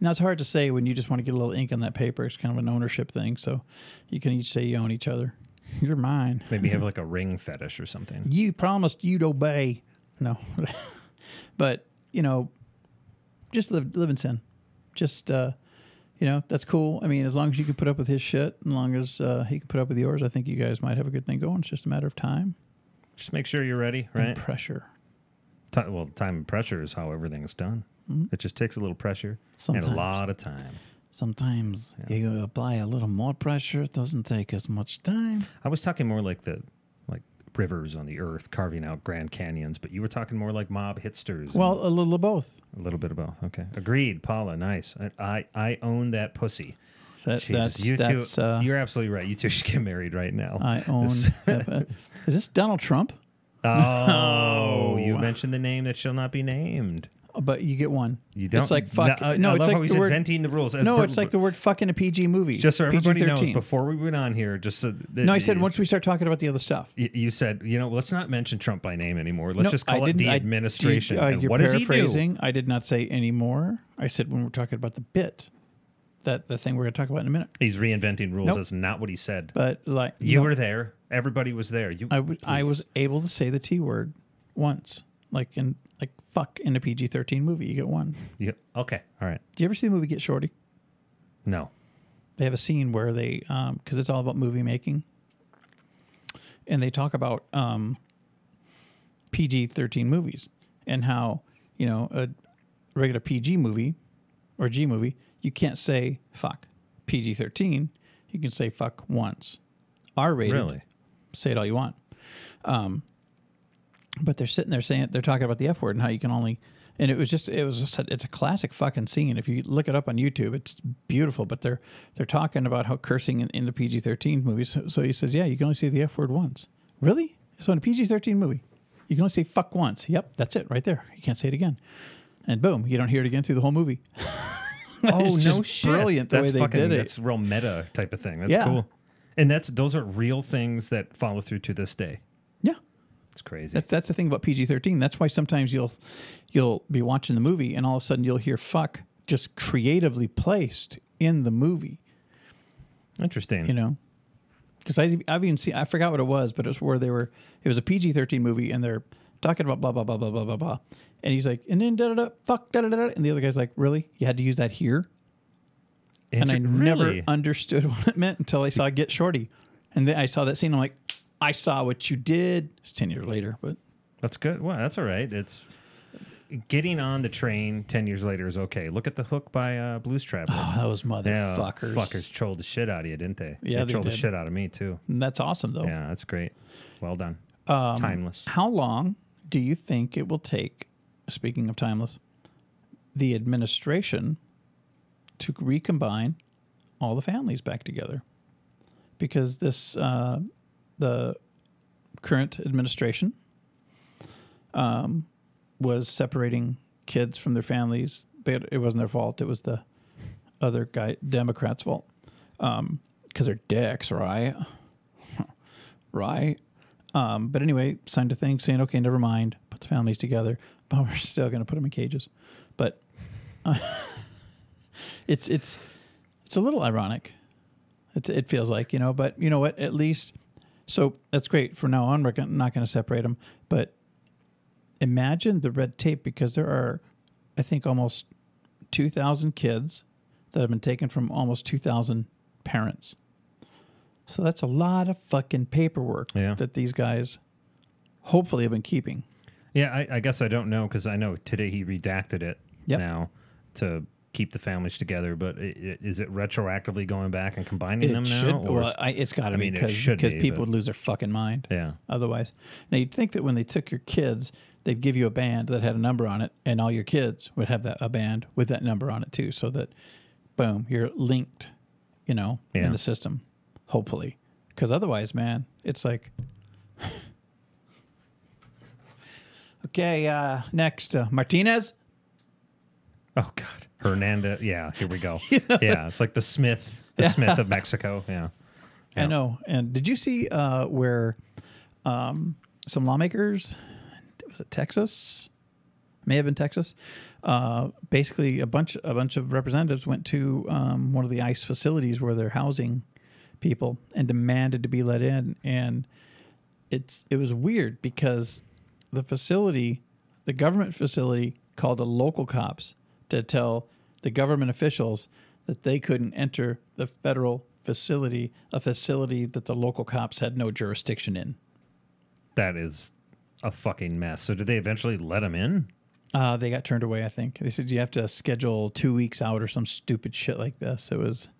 Now, it's hard to say when you just want to get a little ink on that paper. It's kind of an ownership thing. So you can each say you own each other. You're mine. Maybe have like a ring fetish or something. You promised you'd obey. No. But, just live in sin. Just, that's cool. I mean, as long as you can put up with his shit, as long as he can put up with yours, I think you guys might have a good thing going. It's just a matter of time. Just make sure you're ready, right? And pressure. Time and pressure is how everything's done. Mm-hmm. It just takes a little pressure and a lot of time. Sometimes you apply a little more pressure. It doesn't take as much time. I was talking more like rivers on the earth carving out Grand Canyons, but you were talking more like mob hitsters. Well, a little of both. A little bit of both. Okay. Agreed, Paula. Nice. I own that pussy. Jesus, you're absolutely right. You two should get married right now. I own. Is this Donald Trump? Oh, you mentioned the name that shall not be named. But you get one. You don't. It's like fuck. No, it's like how he's inventing the rules. No, it's like the word fuck in a PG movie. Just so everybody PG-13. knows, before we went on here, I said once we start talking about the other stuff. You said, let's not mention Trump by name anymore. Let's just call it the administration. You're what does he do? I did not say anymore. I said when we're talking about the bit, the thing we're going to talk about in a minute. He's reinventing rules. Nope. That's not what he said. But you were there. Everybody was there. I was able to say the T word once, like fuck in a PG-13 movie. You get one. Yeah. Okay. All right. Do you ever see the movie Get Shorty? No. They have a scene where they, because it's all about movie making, and they talk about PG-13 movies and how, a regular PG movie or G movie, you can't say fuck. PG-13, you can say fuck once. R-rated, really? Say it all you want. But they're sitting there they're talking about the F word and how you can only, and it's a classic fucking scene. If you look it up on YouTube, it's beautiful. But they're talking about how cursing in the PG-13 movies. So he says, yeah, you can only say the F word once. Really? So in a PG-13 movie, you can only say fuck once. Yep, that's it right there. You can't say it again. And boom, you don't hear it again through the whole movie. Oh, no shit. Brilliant the way they did it. That's real meta type of thing. That's cool. And those are real things that follow through to this day. Yeah. It's crazy. That's the thing about PG-13. That's why sometimes you'll be watching the movie and all of a sudden you'll hear fuck just creatively placed in the movie. Interesting. Because I've even seen, I forgot what it was, but it was where it was a PG-13 movie and they're talking about blah, blah, blah, blah, blah, blah, blah. And he's like, and then da-da-da, fuck, da-da-da. And the other guy's like, really? You had to use that here? And I never understood what it meant until I saw Get Shorty. And then I saw that scene. I'm like, I saw what you did. It's 10 years later, but that's good. Well, that's all right. It's getting on the train 10 years later is okay. Look at The Hook by Blues Traveler. Oh, those motherfuckers. Fuckers trolled the shit out of you, didn't they? Yeah, they trolled the shit out of me too. And that's awesome, though. Yeah, that's great. Well done. Timeless. How long do you think it will take, speaking of timeless, the administration to recombine all the families back together? Because the current administration was separating kids from their families, but it wasn't their fault. It was the other guy, Democrats' fault, because they're dicks, right? Right. But anyway, signed a thing saying, okay, never mind. the families together, but we're still going to put them in cages. But it's a little ironic. It feels like, but you know what? At least, so that's great. From now on, we're not going to separate them. But imagine the red tape, because there are, I think, almost 2,000 kids that have been taken from almost 2,000 parents. So that's a lot of fucking paperwork that these guys hopefully have been keeping. Yeah, I guess I don't know, because I know today he redacted it now to keep the families together. But is it retroactively going back and combining them now? Well, it's got to be, because people would lose their fucking mind. Yeah. Otherwise, now you'd think that when they took your kids, they'd give you a band that had a number on it, and all your kids would have a band with that number on it too, so that, boom, you're linked, in the system, hopefully. Because otherwise, man, it's like, okay, next, Martinez. Oh God, Hernandez. Yeah, here we go. Yeah, it's like the Smith of Mexico. Yeah. I know. And did you see where some lawmakers, was it Texas? May have been Texas. Basically, a bunch of representatives went to one of the ICE facilities where they're housing people and demanded to be let in. And it was weird, because the government facility called the local cops to tell the government officials that they couldn't enter the federal facility, a facility that the local cops had no jurisdiction in. That is a fucking mess. So did they eventually let them in? They got turned away, I think. They said you have to schedule 2 weeks out or some stupid shit like this. It was.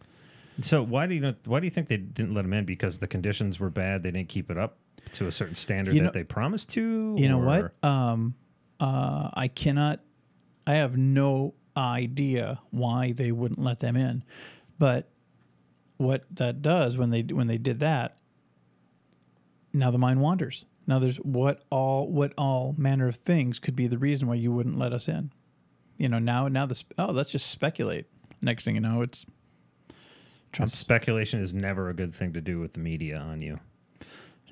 So why do you think they didn't let them in? Because the conditions were bad. They didn't keep it up to a certain standard that they promised to. You know what? I have no idea why they wouldn't let them in, but what that does when they did that, now the mind wanders. Now there's what all manner of things could be the reason why you wouldn't let us in. Now let's just speculate. Next thing you know, it's Trump's. Speculation is never a good thing to do with the media on you.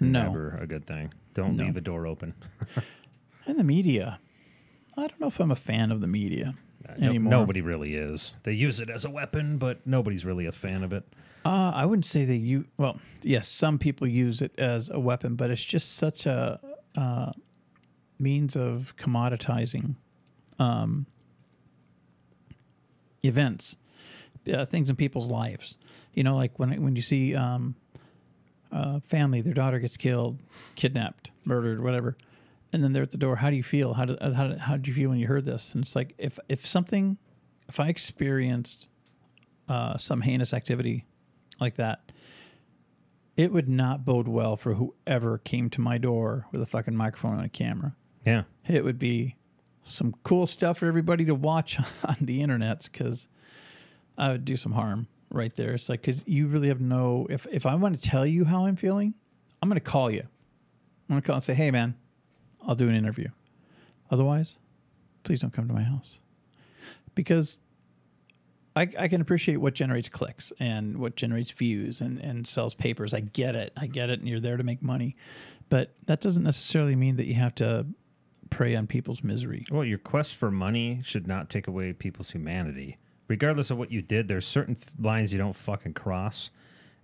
No. Never a good thing. Don't leave a door open. And the media, I don't know if I'm a fan of the media anymore. Nobody really is. They use it as a weapon, but nobody's really a fan of it. I wouldn't say they use. Well, yes, some people use it as a weapon, but it's just such a means of commoditizing events, things in people's lives. Like when you see family, their daughter gets killed, kidnapped, murdered, whatever, and then they're at the door. How do you feel? How did you feel when you heard this? And it's like, if I experienced some heinous activity like that, it would not bode well for whoever came to my door with a fucking microphone and a camera. Yeah. It would be some cool stuff for everybody to watch on the internets, because I would do some harm right there. It's like, because you really have no, if I want to tell you how I'm feeling, I'm going to call you. I'm going to call and say, hey, man, I'll do an interview. Otherwise, please don't come to my house. Because I can appreciate what generates clicks and what generates views and sells papers. I get it. And you're there to make money. But that doesn't necessarily mean that you have to prey on people's misery. Well, your quest for money should not take away people's humanity. Regardless of what you did, there's certain lines you don't fucking cross,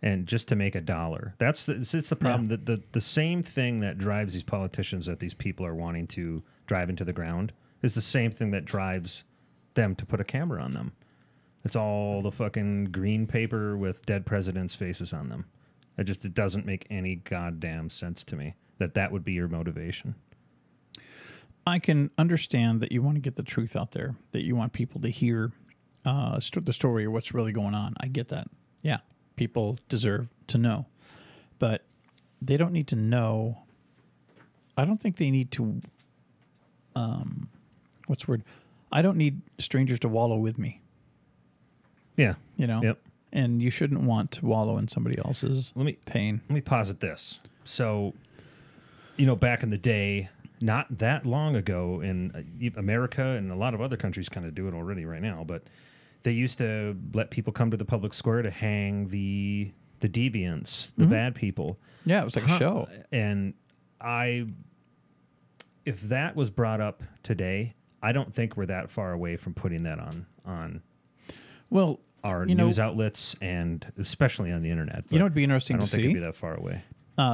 and just to make $1. It's the problem. Yeah. The same thing that drives these politicians that these people are wanting to drive into the ground is the same thing that drives them to put a camera on them. It's all the fucking green paper with dead presidents' faces on them. It doesn't make any goddamn sense to me that would be your motivation. I can understand that you want to get the truth out there, that you want people to hear the story or what's really going on. I get that. Yeah, people deserve to know. But they don't need to know. I don't think they need to, what's the word? I don't need strangers to wallow with me. Yeah. Yep. And you shouldn't want to wallow in somebody else's pain. Let me posit this. So, back in the day, not that long ago in America and a lot of other countries kind of do it already right now, but they used to let people come to the public square to hang the deviants, the bad people. Yeah, it was like a show. And if that was brought up today, I don't think we're that far away from putting that on well, our news outlets and especially on the internet. You know, it'd be interesting to see. I don't think it'd be that far away.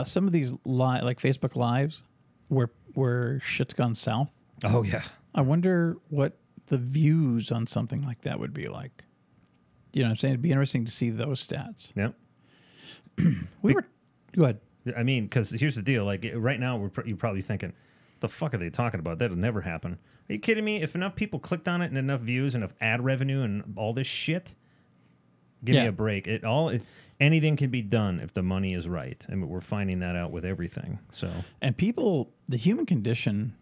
Some of these like Facebook Lives where shit's gone south. Oh yeah. I wonder what the views on something like that would be like. You know what I'm saying? It'd be interesting to see those stats. Yep. Go ahead. I mean, because here's the deal. Like right now, you're probably thinking, the fuck are they talking about? That'll never happen. Are you kidding me? If enough people clicked on it and enough views and enough ad revenue and all this shit, give me a break. Anything can be done if the money is right. I mean, we're finding that out with everything. So, and people, the human condition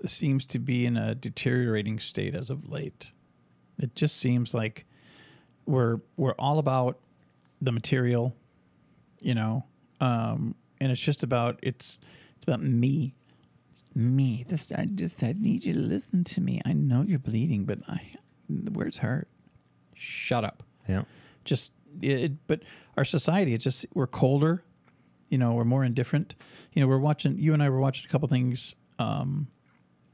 seems to be in a deteriorating state as of late. It just seems like we're all about the material, you know, and it's just about it's about me. I need you to listen to me. I know you're bleeding, but the words hurt. Shut up. Yeah. But our society, it's just we're colder. You know, we're more indifferent. You know, you and I were watching a couple things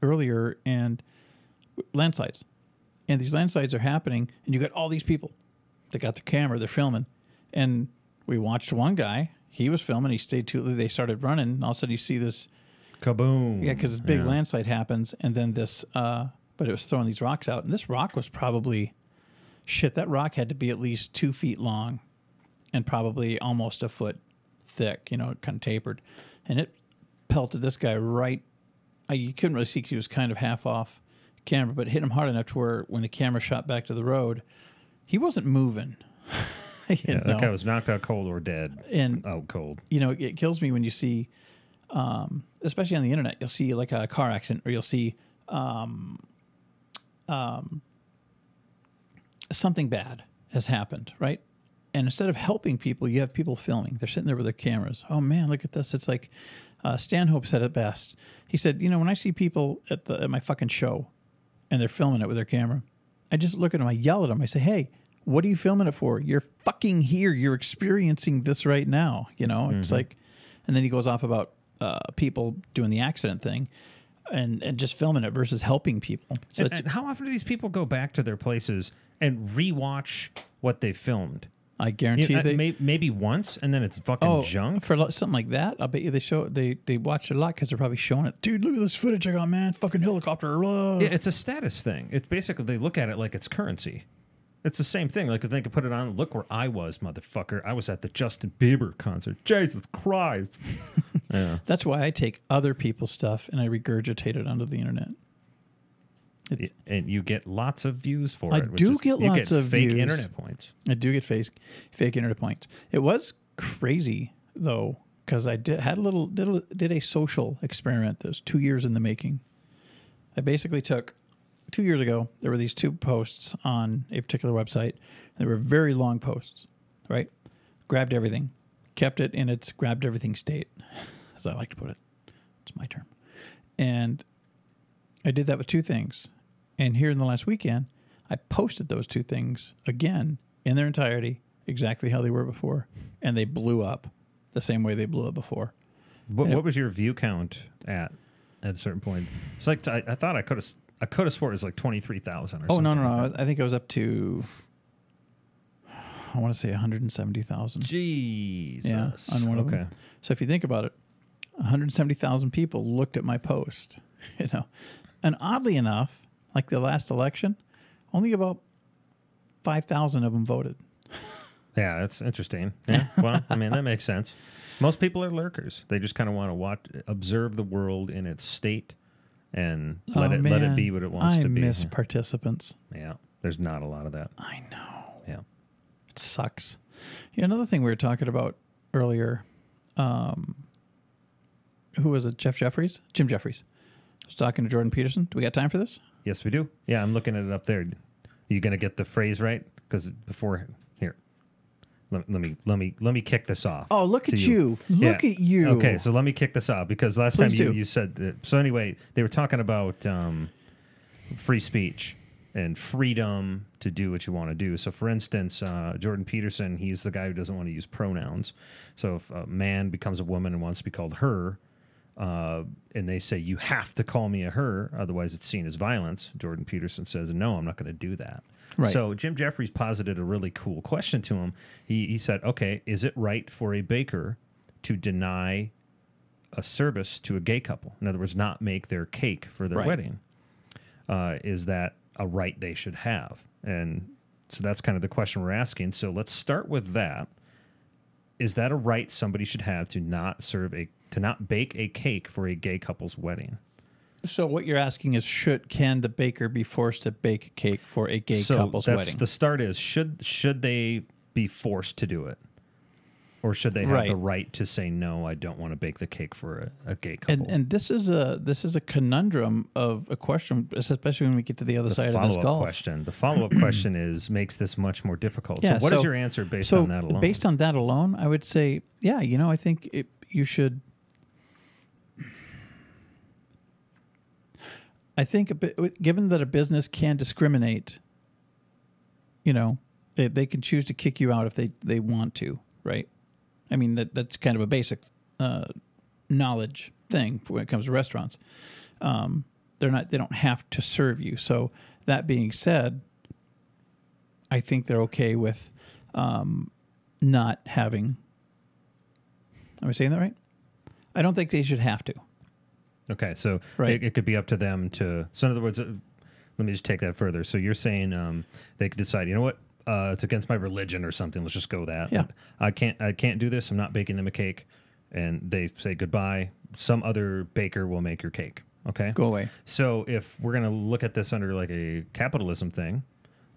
earlier, and landslides, and these landslides are happening, and you got all these people. They got their camera, they're filming, and we watched one guy. He was filming. He stayed too. They started running, and all of a sudden you see this. Kaboom. Yeah, because this big landslide happens, and then this, but it was throwing these rocks out, and this rock was probably, that rock had to be at least 2 feet long and probably almost a foot thick, you know, kind of tapered. And it pelted this guy right, you couldn't really see because he was kind of half off camera, but it hit him hard enough to where when the camera shot back to the road, he wasn't moving. That guy was knocked out cold or dead. And out cold. You know, it kills me when you see... especially on the internet, you'll see like a car accident, or you'll see something bad has happened, right? And instead of helping people, you have people filming. They're sitting there with their cameras. Oh man, look at this! It's like Stanhope said it best. He said, "You know, when I see people at my fucking show, and they're filming it with their camera, I just look at them. I yell at them. I say, hey, what are you filming it for? You're fucking here. You're experiencing this right now. You know, it's like." And then he goes off about people doing the accident thing and just filming it versus helping people. So and how often do these people go back to their places and rewatch what they filmed? I guarantee maybe once, and then it's fucking junk. For something like that, I'll bet you they watch it a lot because they're probably showing it. Dude, look at this footage I got, man. Fucking helicopter. Blah. Yeah, it's a status thing. It's basically they look at it like it's currency. It's the same thing. Like if they could put it on, look where I was, motherfucker. I was at the Justin Bieber concert. Jesus Christ. Yeah. That's why I take other people's stuff and I regurgitate it onto the internet. And you get lots of views for it. You get fake internet points. I do get fake internet points. It was crazy though, because I did a social experiment that was 2 years in the making. I basically took 2 years ago, there were these 2 posts on a particular website. They were very long posts, right? Grabbed everything, kept it in its grabbed everything state, as I like to put it. It's my term. And I did that with 2 things. And here in the last weekend, I posted those 2 things again in their entirety, exactly how they were before. And they blew up the same way they blew up before. What was your view count at a certain point? It's like I thought I could have swore it was like 23,000 or something. Oh, no. I think it was up to, I want to say 170,000. Jesus. Yeah, on one of them. So if you think about it, 170,000 people looked at my post, you know. And oddly enough, like the last election, only about 5,000 of them voted. Yeah, that's interesting. Yeah, well, I mean, that makes sense. Most people are lurkers. They just kind of want to observe the world in its state and let it be what it wants to be. I miss participants. Yeah, there's not a lot of that. I know. Yeah. It sucks. Yeah, another thing we were talking about earlier, who was it, Jim Jeffries? I was talking to Jordan Peterson. Do we got time for this? Yes, we do. Yeah, I'm looking at it up there. Are you going to get the phrase right? Because before... Here. Let me kick this off. Oh, look at you. Look at you. Okay, so let me kick this off because last time you said that. So anyway, they were talking about free speech and freedom to do what you want to do. So for instance, Jordan Peterson, he's the guy who doesn't want to use pronouns. So if a man becomes a woman and wants to be called her, and they say, you have to call me a her, otherwise it's seen as violence, Jordan Peterson says, no, I'm not going to do that. Right. So Jim Jeffries posited a really cool question to him. He said, okay, is it right for a baker to deny a service to a gay couple? In other words, not make their cake for their wedding. Is that a right they should have? And so that's kind of the question we're asking. So let's start with that. Is that a right somebody should have to not bake a cake for a gay couple's wedding? So what you're asking is, can the baker be forced to bake a cake for a gay couple's wedding? The start is, should they be forced to do it? Or should they have the right to say, no, I don't want to bake the cake for a gay couple? And this is a conundrum of a question, especially when we get to the other side of this golf. The follow-up question makes this much more difficult. So what is your answer based on that alone? Based on that alone, I would say, yeah, I think you should. I think given that a business can discriminate, they can choose to kick you out if they want to, right? I mean, that's kind of a basic knowledge thing when it comes to restaurants. They don't have to serve you. So that being said, I think they're okay with not having. Am I saying that right? I don't think they should have to. Okay, so it could be up to them to. So in other words, let me just take that further. So you're saying they could decide, you know what? It's against my religion or something. Let's just go with that. Yeah. I can't do this. I'm not baking them a cake. And they say goodbye. Some other baker will make your cake. Okay? Go away. So if we're going to look at this under like a capitalism thing,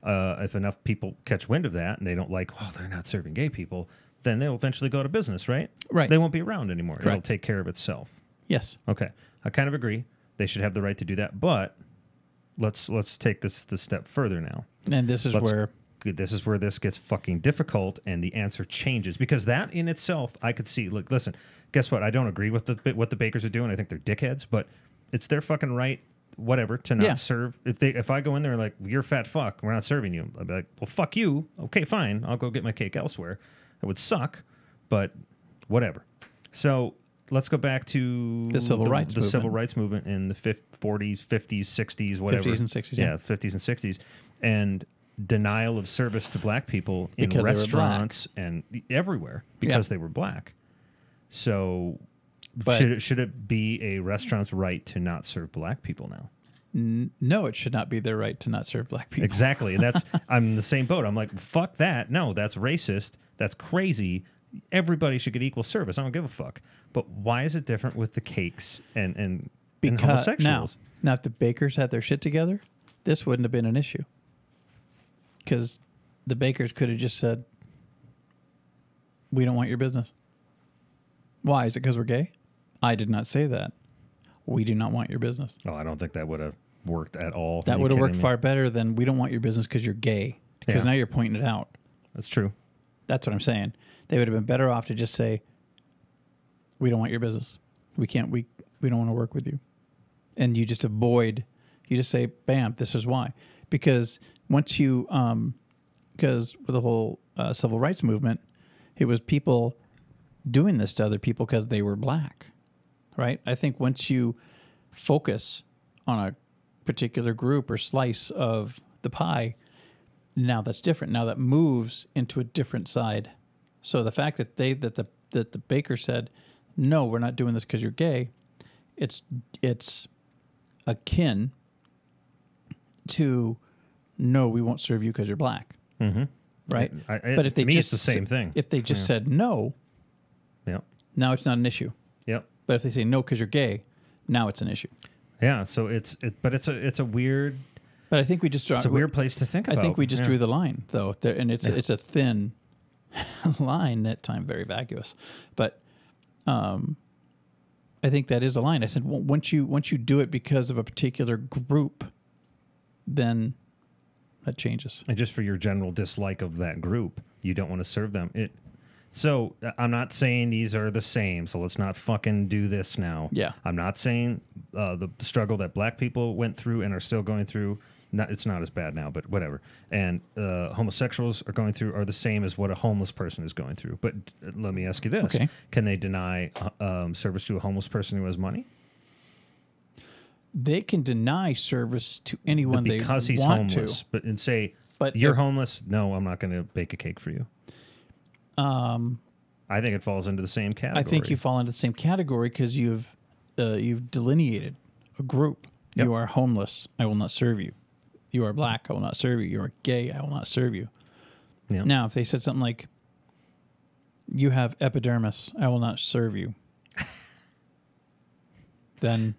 if enough people catch wind of that and they don't like, well, they're not serving gay people, then they'll eventually go to business, right? Right. They won't be around anymore. Correct. It'll take care of itself. Yes. Okay. I kind of agree. They should have the right to do that. But let's take this the step further now. And this is where this gets fucking difficult, and the answer changes, because that in itself, I could see. Look, listen, guess what? I don't agree with what the bakers are doing. I think they're dickheads, but it's their fucking right, whatever, to not serve. If I go in there and like, you're a fat fuck, we're not serving you, I'd be like, well, fuck you. Okay, fine, I'll go get my cake elsewhere. That would suck, but whatever. So let's go back to the civil rights movement in the 40s, 50s, 60s, whatever. 50s and 60s. Yeah, 50s and 60s, and denial of service to black people in restaurants and everywhere because they were black. So should it be a restaurant's right to not serve black people now? No, it should not be their right to not serve black people. Exactly. I'm in the same boat. I'm like, fuck that. No, that's racist. That's crazy. Everybody should get equal service. I don't give a fuck. But why is it different with the cakes and homosexuals? Now, if the bakers had their shit together, this wouldn't have been an issue. Because the bakers could have just said, we don't want your business. Why? Is it because we're gay? I did not say that. We do not want your business. Oh, I don't think that would have worked at all. That would have worked far better than we don't want your business because you're gay. Because now you're pointing it out. That's true. That's what I'm saying. They would have been better off to just say, we don't want your business. We don't want to work with you. And you just say, bam, this is why. Because once because with the whole civil rights movement, it was people doing this to other people because they were black, right? I think once you focus on a particular group or slice of the pie, now that's different. Now that moves into a different side. So the fact that the baker said, no, we're not doing this because you're gay, it's akin to, no, we won't serve you because you're black. Mm-hmm. Right? But if to me, it's the same thing. If they just said no, now it's not an issue. Yep. But if they say no because you're gay, now it's an issue. Yeah. So it's a weird. But I think we just it's a weird place to think about. I think we just drew the line though, and it's a thin line at time, very vacuous. But I think that is the line. I said once you do it because of a particular group, then that changes. And just for your general dislike of that group, you don't want to serve them. So I'm not saying these are the same, so let's not fucking do this now. Yeah. I'm not saying the struggle that black people went through and are still going through, it's not as bad now, but whatever. And homosexuals are going through are the same as what a homeless person is going through. But let me ask you this. Okay. Can they deny service to a homeless person who has money? they can deny service to anyone they because he's want homeless, to. and say, But you're homeless. No, I'm not going to bake a cake for you. I think it falls into the same category. I think you fall into the same category because you've delineated a group. Yep. You are homeless. I will not serve you. You are black. I will not serve you. You are gay. I will not serve you. Yep. Now, if they said something like, you have epidermis, I will not serve you, then...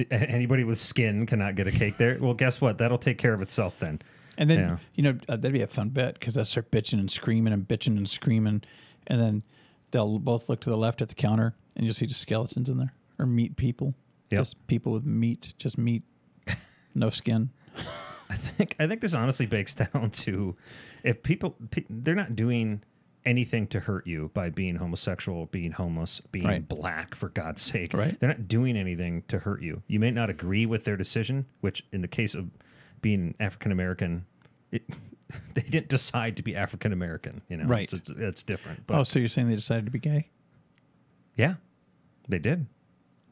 Anybody with skin cannot get a cake there. Well, guess what? That'll take care of itself then. And then, that'd be a fun bit because they'll start bitching and screaming and bitching and screaming. And then they'll both look to the left at the counter and you'll see just skeletons in there or meat people. Yep. Just people with meat, just meat, no skin. I think this honestly bakes down to if they're not doing anything to hurt you by being homosexual, being homeless, being black, for God's sake. Right. They're not doing anything to hurt you. You may not agree with their decision, which in the case of being African American, they didn't decide to be African American. Right. It's different. But so you're saying they decided to be gay? Yeah, they did.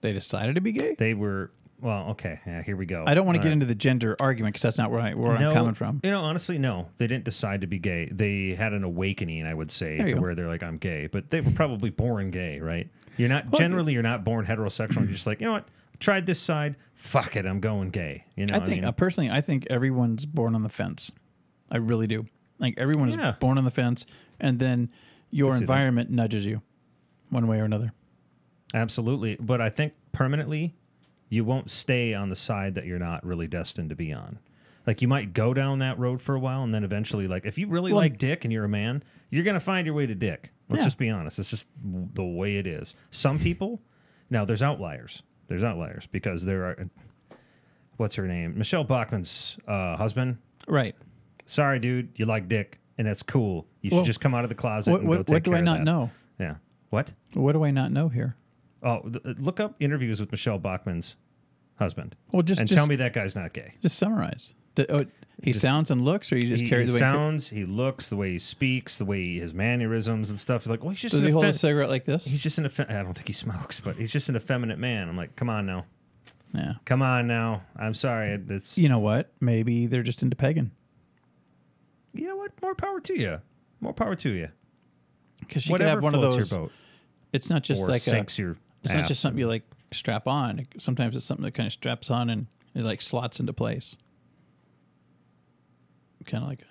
They decided to be gay? They were. Well, okay. Yeah, here we go. I don't want to get into the gender argument because that's not where I'm coming from. Honestly, no. They didn't decide to be gay. They had an awakening, I would say, to where they're like, I'm gay. But they were probably born gay, right? You're not born heterosexual. You're just like, you know what? I tried this side. Fuck it. I'm going gay. Personally, I think everyone's born on the fence. I really do. Like everyone is born on the fence, and then your environment nudges you one way or another. Absolutely. But I think permanently, you won't stay on the side that you're not really destined to be on. Like, you might go down that road for a while, and then eventually, like, if you really like dick and you're a man, you're going to find your way to dick. Let's just be honest. It's just the way it is. Some people, now there's outliers. There's outliers because there are, what's her name? Michelle Bachmann's husband. Right. Sorry, dude, you like dick, and that's cool. You should just come out of the closet and go take care of that. What do I not know? Yeah. What? What do I not know here? Oh, look up interviews with Michelle Bachmann's husband. Well, tell me that guy's not gay. Just summarize. He sounds and looks, or he just carries the way he sounds, he looks, the way he speaks, the way his mannerisms and stuff. He's like, well, he's just. Does he hold a cigarette like this? He's just I don't think he smokes, but he's just an effeminate man. I'm like, come on now. Yeah. Come on now. I'm sorry. It's. You know what? Maybe they're just into pagan. You know what? More power to you. More power to you. Because you could have one of those. Your boat. It's not just like it's not just something you like strap on. Sometimes it's something that kind of straps on and it like slots into place. Kind of like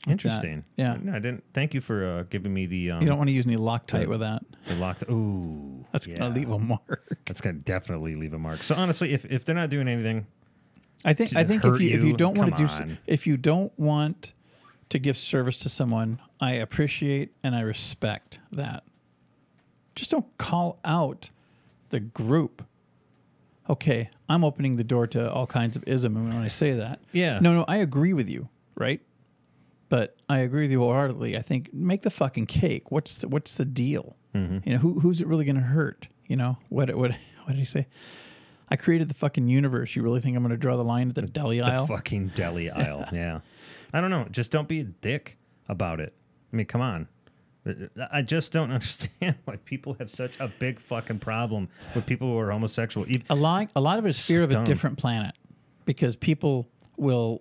interesting. That. Yeah. No, I didn't. Thank you for giving me the. You don't want to use any Loctite with that. The Loctite. Ooh, that's gonna leave a mark. That's gonna definitely leave a mark. So honestly, if they're not doing anything, I think if you don't want to if you don't want to give service to someone, I appreciate and I respect that. Just don't call out the group. Okay, I'm opening the door to all kinds of ism when I say that. Yeah. No, I agree with you, right? But I agree with you wholeheartedly. I think make the fucking cake. What's the deal? Mm-hmm. You know, who's it really going to hurt? You know, what did he say? I created the fucking universe. You really think I'm going to draw the line at the deli aisle? The fucking deli aisle. Yeah. I don't know. Just don't be a dick about it. I mean, come on. I just don't understand why people have such a big fucking problem with people who are homosexual. A lot of it is fear of a different planet, because people will.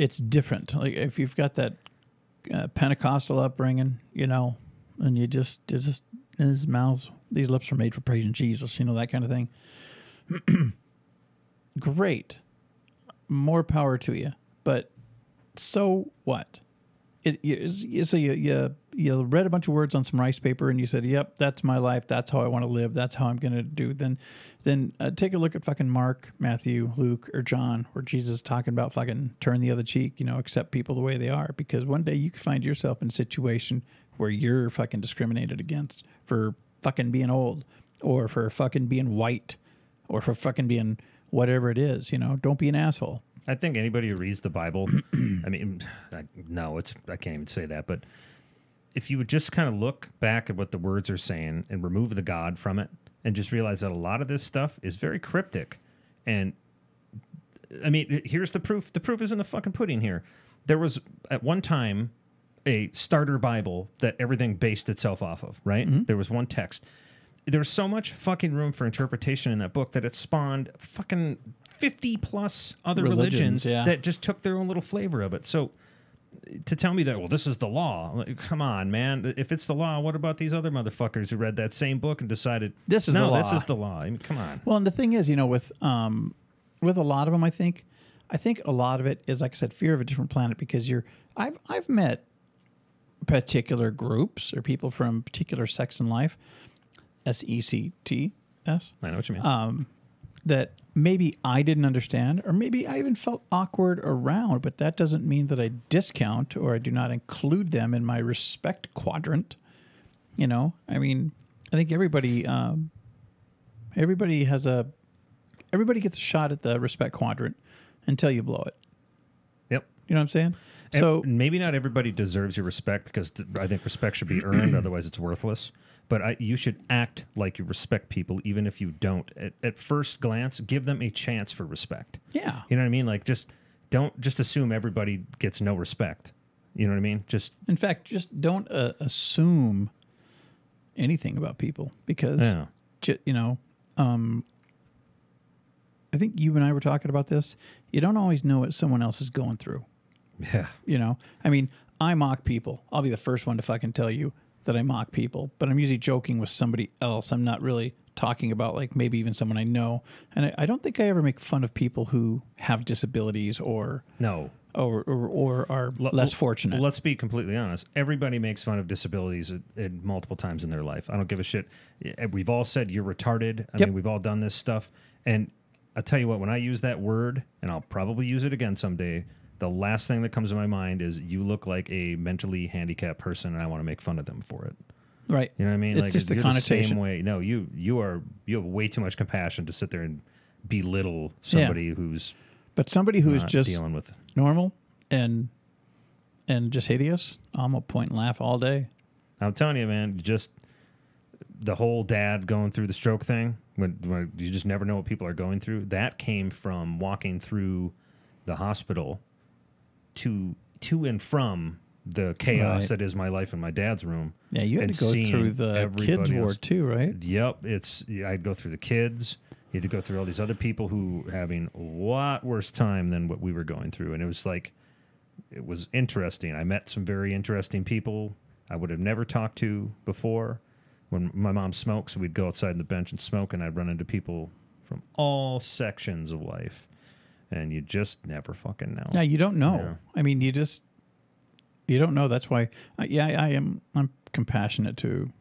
It's different. Like if you've got that Pentecostal upbringing, you know, and you just his mouths, these lips are made for praising Jesus, you know, that kind of thing. Great, more power to you. But so what? You read a bunch of words on some rice paper and you said, yep, that's my life. That's how I want to live. That's how I'm going to do. Then take a look at fucking Mark, Matthew, Luke, or John, where Jesus is talking about fucking turn the other cheek, you know, accept people the way they are. Because one day you could find yourself in a situation where you're fucking discriminated against for fucking being old, or for fucking being white, or for fucking being whatever it is, you know. Don't be an asshole. I think anybody who reads the Bible, I mean, I can't even say that, but if you would just kind of look back at what the words are saying and remove the God from it and just realize that a lot of this stuff is very cryptic. And I mean, here's the proof. The proof is in the fucking pudding here. There was at one time a starter Bible that everything based itself off of, right? Mm-hmm. There was one text. there's so much fucking room for interpretation in that book that it spawned fucking 50 plus other religions that just took their own little flavor of it. So to tell me that, well, this is the law, like, come on, man. If it's the law, what about these other motherfuckers who read that same book and decided this is the law? This is the law. I mean, come on. Well, and the thing is, you know, with a lot of them, I think a lot of it is, like I said, fear of a different planet, because I've met particular groups or people from particular sects in life, SECTS. I know what you mean. That maybe I didn't understand, or maybe I even felt awkward around, but that doesn't mean that I discount or I do not include them in my respect quadrant. You know, I mean, I think everybody gets a shot at the respect quadrant until you blow it. Yep. You know what I'm saying? And so maybe not everybody deserves your respect, because I think respect should be earned, otherwise it's worthless. But you should act like you respect people, even if you don't. At first glance, give them a chance for respect. Yeah. You know what I mean? Like, don't assume everybody gets no respect. You know what I mean? In fact, just don't assume anything about people, because, you know, I think you and I were talking about this. You don't always know what someone else is going through. Yeah. You know, I mean, I mock people. I'll be the first one to fucking tell you that I mock people, but I'm usually joking with somebody else. I'm not really talking about, like, maybe even someone I know. And I don't think I ever make fun of people who have disabilities or are less fortunate. Let's be completely honest. Everybody makes fun of disabilities at multiple times in their life. I don't give a shit. We've all said you're retarded. I mean, we've all done this stuff. And I'll tell you what, when I use that word, and I'll probably use it again someday, the last thing that comes to my mind is you look like a mentally handicapped person, and I want to make fun of them for it. Right. You know what I mean? It's like, just the you're connotation. The same way. No, you have way too much compassion to sit there and belittle somebody who's. But somebody who is just dealing with normal and just hideous, I'm gonna point and laugh all day. I'm telling you, man, just the whole dad going through the stroke thing, when you just never know what people are going through. That came from walking through the hospital to and from the chaos that is my life in my dad's room. Yeah, you had to go through the kids' ward too, right? Yep. I'd go through the kids. You had to go through all these other people who were having a lot worse time than what we were going through. And it was interesting. I met some very interesting people I would have never talked to before. When my mom smoked, so we'd go outside on the bench and smoke, and I'd run into people from all sections of life. And you just never fucking know. Yeah, you don't know. Yeah. I mean, you don't know. That's why, I'm compassionate to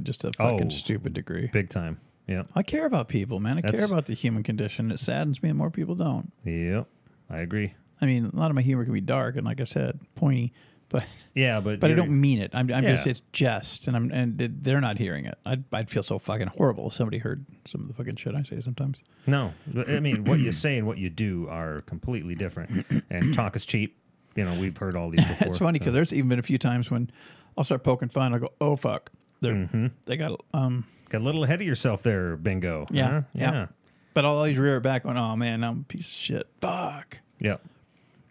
just a fucking stupid degree. Big time. Yeah. I care about people, man. I care about the human condition. It saddens me and more people don't. Yep. I agree. I mean, a lot of my humor can be dark and, like I said, pointy, but but I don't mean it. I'm just, it's jest, and they're not hearing it. I'd feel so fucking horrible if somebody heard some of the fucking shit I say sometimes. No, I mean, what you say and what you do are completely different. And talk is cheap. You know, we've heard all these before. It's funny because there's even been a few times when I'll start poking fun. I'll go, oh fuck, they got a little ahead of yourself there, bingo. Yeah, huh? Yeah. But I'll always rear it back going, oh man, I'm a piece of shit. Fuck. Yeah.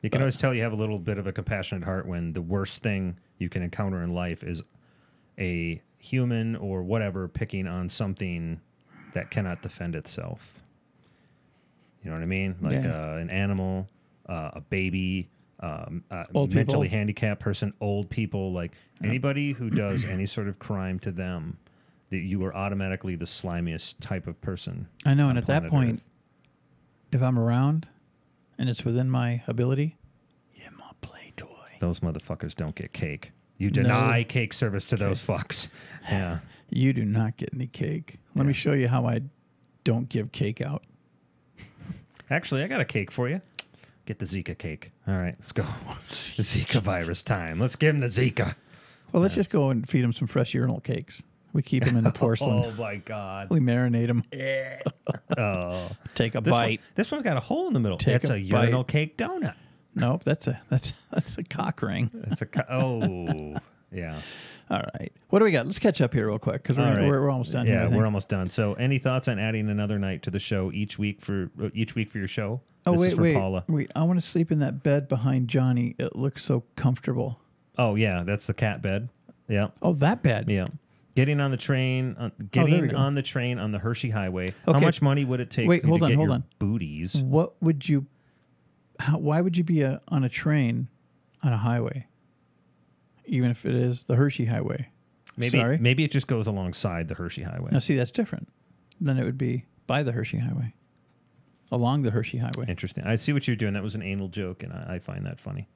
You can always tell you have a little bit of a compassionate heart when the worst thing you can encounter in life is a human or whatever picking on something that cannot defend itself. You know what I mean? Like an animal, a baby, mentally handicapped person, old people, like anybody who does any sort of crime to them, that you are automatically the slimiest type of person. I know, and at that point, if I'm around and it's within my ability, you're my play toy. Those motherfuckers don't get cake. You deny cake service to those fucks. Yeah. You do not get any cake. Let me show you how I don't give cake out. Actually, I got a cake for you. Get the Zika cake. All right, let's go. The Zika virus time. Let's give him the Zika. Well, let's just go and feed him some fresh urinal cakes. We keep them in the porcelain. Oh, my God. We marinate them. Yeah. Take a bite. This one's got a hole in the middle. That's a urinal cake donut. Nope, that's a cock ring. That's yeah. All right. What do we got? Let's catch up here real quick because we're almost done. Yeah, we're almost done. So, any thoughts on adding another night to the show each week for your show? Oh, wait. I want to sleep in that bed behind Johnny. It looks so comfortable. Oh yeah, that's the cat bed. Yeah. Oh, that bed. Yeah. Getting on the train, on the train on the Hershey Highway. Okay. How much money would it take? Wait, hold to on, get hold your on. Booties. What would you? Why would you be on a train on a highway, even if it is the Hershey Highway? Maybe it just goes alongside the Hershey Highway. Now, see, that's different. Then it would be by the Hershey Highway, along the Hershey Highway. Interesting. I see what you're doing. That was an anal joke, and I find that funny.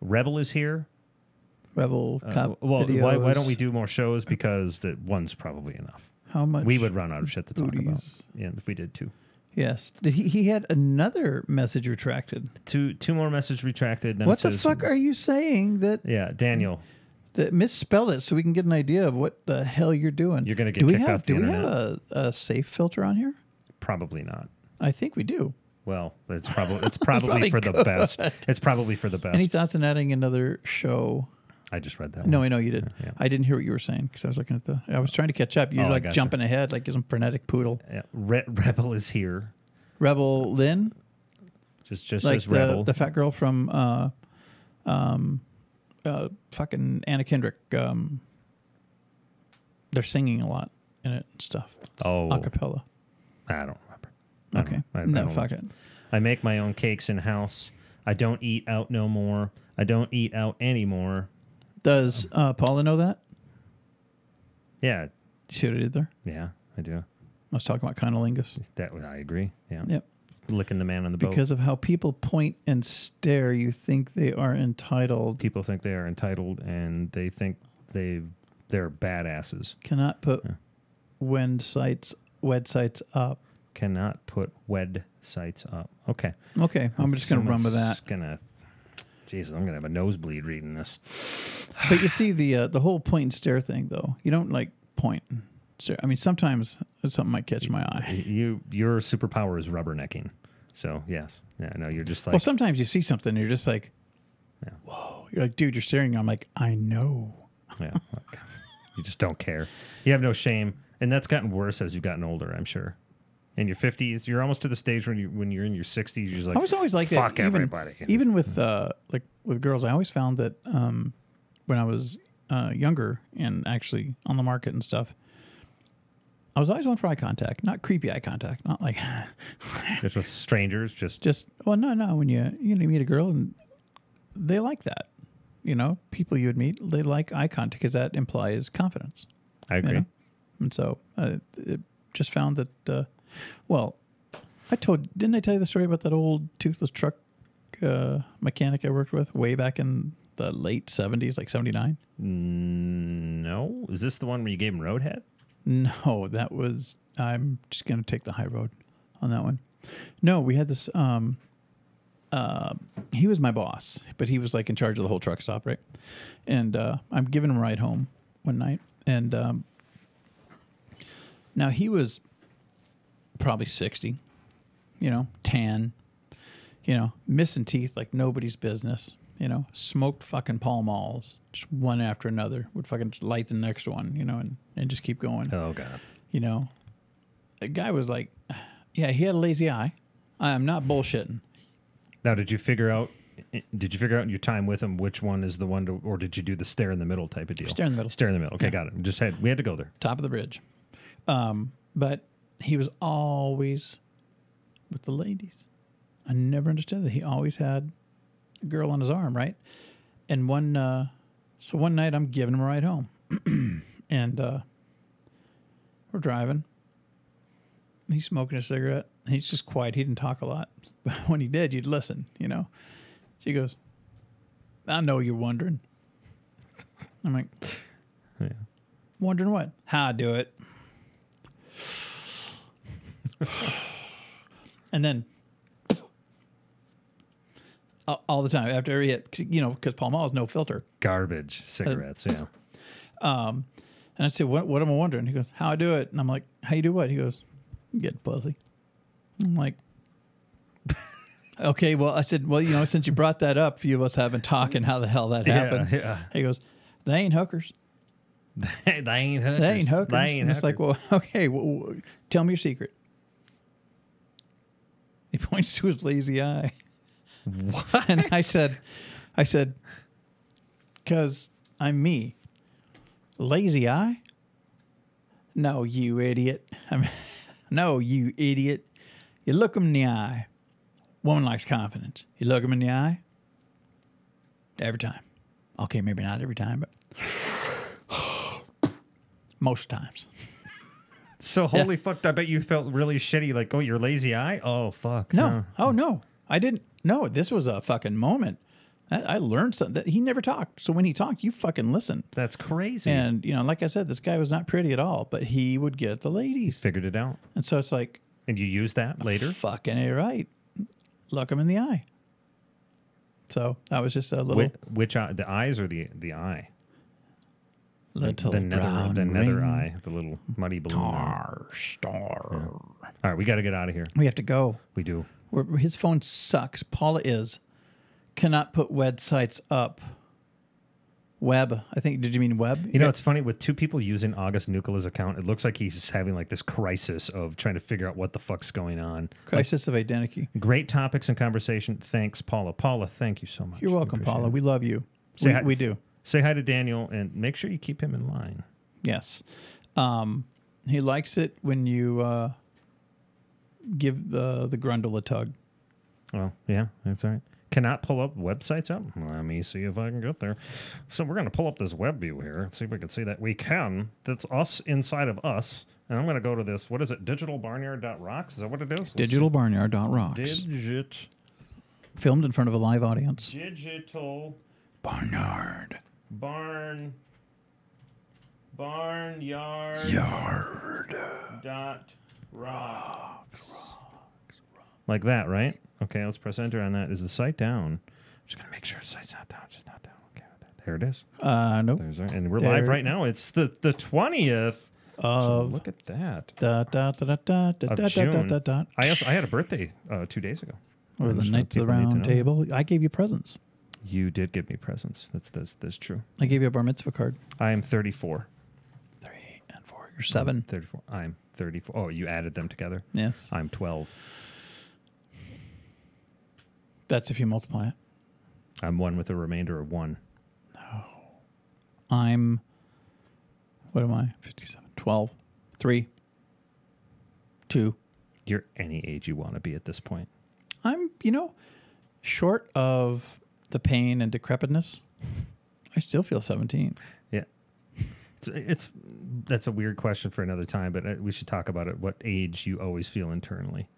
Rebel is here. Rebel Cop Well, videos. why don't we do more shows? Because the one's probably enough. How much? We would run out of shit to talk about. booties? Yeah, if we did two. Yes. Did he had another message retracted. Two more messages retracted. Then What it the says, fuck are you saying that Yeah, Daniel. misspell it so we can get an idea of what the hell you're doing? You're gonna get kicked off the Do we internet. have a safe filter on here? Probably not. I think we do. Well, it's probably probably for the good. best. It's probably for the best. Any thoughts on adding another show? I just read that. No, one. I know you did. Yeah. I didn't hear what you were saying because I was looking at I was trying to catch up. You're I like gotcha. jumping ahead like some frenetic poodle. Yeah. Rebel is here. Rebel Lynn, Just like says Rebel. the fat girl from fucking Anna Kendrick. They're singing a lot in it and stuff. It's a cappella. I don't remember. Okay. No, fuck it. I make my own cakes in house. I don't eat out no more. I don't eat out anymore. Does Paula know that? Yeah. You see what I did there? Yeah, I do. I was talking about cunnilingus. I agree. Yeah. Yep. Licking the man on the boat. Because of how people point and stare, you think they are entitled. People think they are entitled, and they think they're badasses. Cannot put websites up. Cannot put websites up. Okay. Okay, I'm just going to run with that. Jesus, I'm gonna have a nosebleed reading this. But you see the whole point and stare thing, though. You don't like point and stare. I mean, sometimes something might catch my eye. Your superpower is rubbernecking. So yes, yeah, I know you're just like. Well, sometimes you see something, and you're just like, Yeah. whoa. You're like, dude, you're staring. I'm like, I know. Yeah, you just don't care. You have no shame, and that's gotten worse as you've gotten older. I'm sure. In your 50s, you're almost to the stage when you're in your 60s. You're just like, I was always like fuck that. everybody. Even with like with girls, I always found that when I was younger and actually on the market and stuff, I was always one for eye contact, not creepy eye contact, not like just with strangers, just well, no. When you meet a girl and they like that, people you would meet, they like eye contact because that implies confidence. I agree. And so it just found that. Well, didn't I tell you the story about that old toothless truck mechanic I worked with way back in the late 70s, like 79? No. Is this the one where you gave him roadhead? No, that was, I'm just going to take the high road on that one. No, we had this, he was my boss, but he was like in charge of the whole truck stop, right? And I'm giving him a ride home one night. And now he was probably 60, tan, missing teeth like nobody's business, smoked fucking Pall Malls, just one after another, would fucking just light the next one, and just keep going. Oh, God. The guy was like, yeah, he had a lazy eye. I'm not bullshitting. Now, did you figure out in your time with him which one is the one to, or did you do the stare in the middle type of deal? Stare in the middle. Stare in the middle. Okay, Yeah. got it. We had to go there. Top of the bridge. But he was always with the ladies. I never understood that. He always had a girl on his arm, right? And one night I'm giving him a ride home. And we're driving. He's smoking a cigarette. He's just quiet. He didn't talk a lot. But when he did, you'd listen, She goes, I know you're wondering. I'm like, Yeah. wondering what? How I do it. And then all the time after every hit, because Pall Mall is no filter. Garbage cigarettes, yeah. And I said, what am I wondering? He goes, how I do it. And I'm like, how you do what? He goes, you get pussy. I'm like, okay, well, I said, well, since you brought that up, a few of us have been talking how the hell that happens. Yeah. He goes, they ain't hookers. They ain't hookers. They ain't hookers. They ain't And it's like, hookers. well, okay, well, tell me your secret. He points to his lazy eye. What? And I said, because I'm me. Lazy eye? No, you idiot. I mean, no, you idiot. You look them in the eye. Woman likes confidence. You look them in the eye. Every time. Okay, maybe not every time, but most times. So holy fuck, I bet you felt really shitty, like, oh, your lazy eye? Oh, fuck. No. Oh, no. I didn't. No, this was a fucking moment. I learned something. That he never talked. So when he talked, you fucking listen. That's crazy. And, like I said, this guy was not pretty at all, but he would get the ladies. Figured it out. And so it's like. And you use that later? Fucking A right. Look him in the eye. So that was just a little. Which eye? The eyes or the eye? Little the brown nether ring. eye, the little muddy balloon. Star. Yeah. All right, we got to get out of here. We have to go. We do. His phone sucks. Paula cannot put websites up. Web. I think. Did you mean web? It's funny with two people using August Nucola's account. It looks like he's having like this crisis of trying to figure out what the fuck's going on. Crisis of identity. Great topics and conversation. Thanks, Paula. Paula, thank you so much. You're welcome, Paula. We love you. We do. Say hi to Daniel and make sure you keep him in line. Yes. He likes it when you give the grundle a tug. Oh, yeah, that's all right. Cannot pull up websites up? Let me see if I can get there. So we're going to pull up this web view here. See if we can see that. We can. That's us inside of us. And I'm going to go to this. What is it? Digitalbarnyard.rocks? Is that what it is? Digitalbarnyard.rocks. Digit. Filmed in front of a live audience. Digital. Barnyard. Barnyard. Yard. Dot rocks. Like that, right? Okay, let's press enter on that. Is the site down? I'm just going to make sure the site's not down. Just not down. Okay, there it is. Nope. And we're live right now. It's the 20th. Of so look at that. Of June. I had a birthday 2 days ago. Or the Knights of the Round Table. I gave you presents. You did give me presents. That's true. I gave you a bar mitzvah card. I am 34. 3 and 4. You're 7. 34. I'm 34. Oh, you added them together? Yes. I'm 12. That's if you multiply it. I'm 1 with a remainder of 1. No. I'm, what am I? 57. 12. 3. 2. You're any age you want to be at this point. I'm, short of the pain and decrepitness, I still feel 17. Yeah. That's a weird question for another time, but we should talk about it. What age you always feel internally.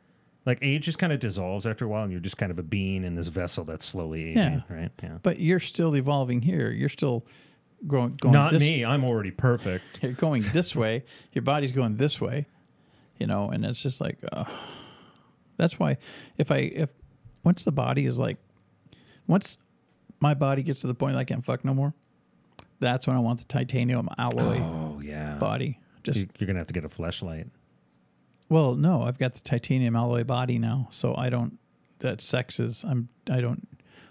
Like age just kind of dissolves after a while, and you're just kind of a being in this vessel that's slowly aging, right? Yeah. But you're still evolving here. You're still going. Not me. I'm already perfect. You're going this way. Your body's going this way, and it's just like, that's why if once the body is like, once my body gets to the point I can't fuck no more, that's when I want the titanium alloy. Oh yeah. Body. Just you're gonna have to get a fleshlight. Well, no, I've got the titanium alloy body now, so I don't. That sex is.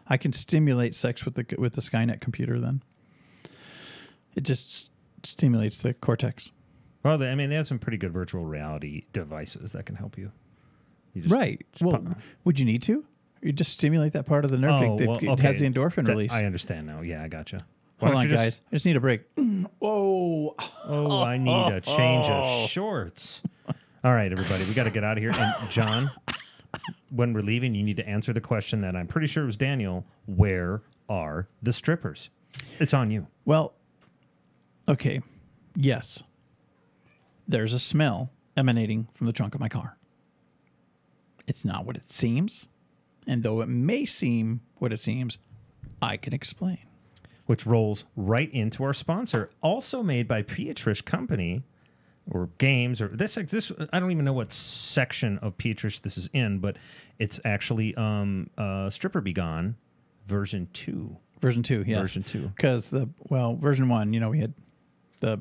I can stimulate sex with the Skynet computer. Then it just stimulates the cortex. Well, they have some pretty good virtual reality devices that can help you. Right. Well, would you need to? You just stimulate that part of the nerve that has the endorphin release. I understand now. Yeah, I gotcha. Hold on, guys. I just need a break. Whoa. Oh, I need a change of shorts. All right, everybody, we got to get out of here. And John, when we're leaving, you need to answer the question that I'm pretty sure was Daniel. Where are the strippers? It's on you. Well, okay. Yes. There's a smell emanating from the trunk of my car. It's not what it seems. And though it may seem what it seems, I can explain. Which rolls right into our sponsor, also made by Pietrish Company. Or games, or this. I don't even know what section of Pietrish this is in, but it's actually Stripper Be Gone version 2. Version 2, yes. Version 2. Because version 1, we had the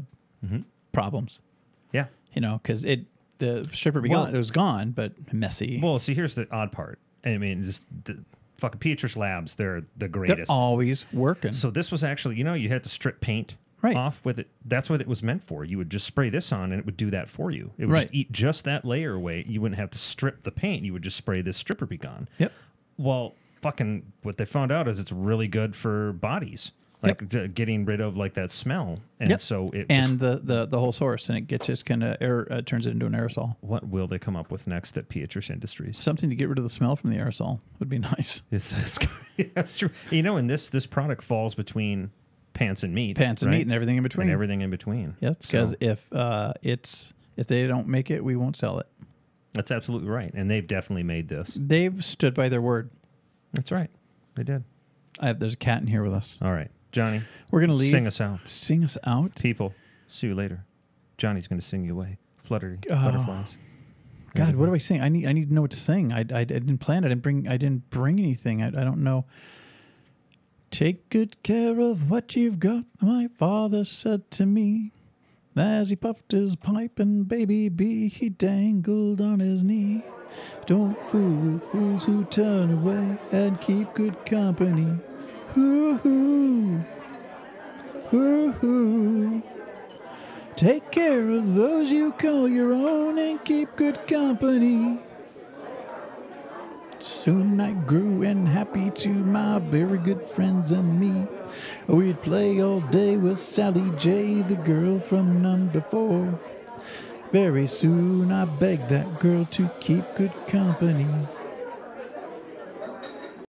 problems. Yeah. Because the Stripper Be Gone, it was gone, but messy. Well, see, here's the odd part. I mean, just the fucking Pietrish Labs, they're the greatest. They're always working. So this was actually, you had to strip paint. Off with it. That's what it was meant for. You would just spray this on and it would do that for you. It would just eat just that layer away. You wouldn't have to strip the paint. You would just spray this Stripper Be Gone. Yep. Well, fucking what they found out is it's really good for bodies. like getting rid of like that smell. And so it and the whole source, and it gets just kind of turns it into an aerosol. What will they come up with next at Pietrus Industries? Something to get rid of the smell from the aerosol would be nice. That's true. You know, and this product falls between pants and meat. Pants and right? meat and everything in between. And everything in between. Yep. Because if they don't make it, we won't sell it. That's absolutely right. And they've definitely made this. They've stood by their word. That's right. They did. There's a cat in here with us. All right. Johnny. We're going to leave. Sing us out. Sing us out? People, see you later. Johnny's going to sing you away. Fluttery butterflies. God, what do I sing? I need to know what to sing. I didn't plan. I didn't bring anything. I don't know. Take good care of what you've got, my father said to me. As he puffed his pipe and baby bee he dangled on his knee. Don't fool with fools who turn away and keep good company. Hoo-hoo. Hoo-hoo. Take care of those you call your own and keep good company. Soon I grew and happy to my very good friends and me. We'd play all day with Sally J, the girl from number 4. Very soon I begged that girl to keep good company.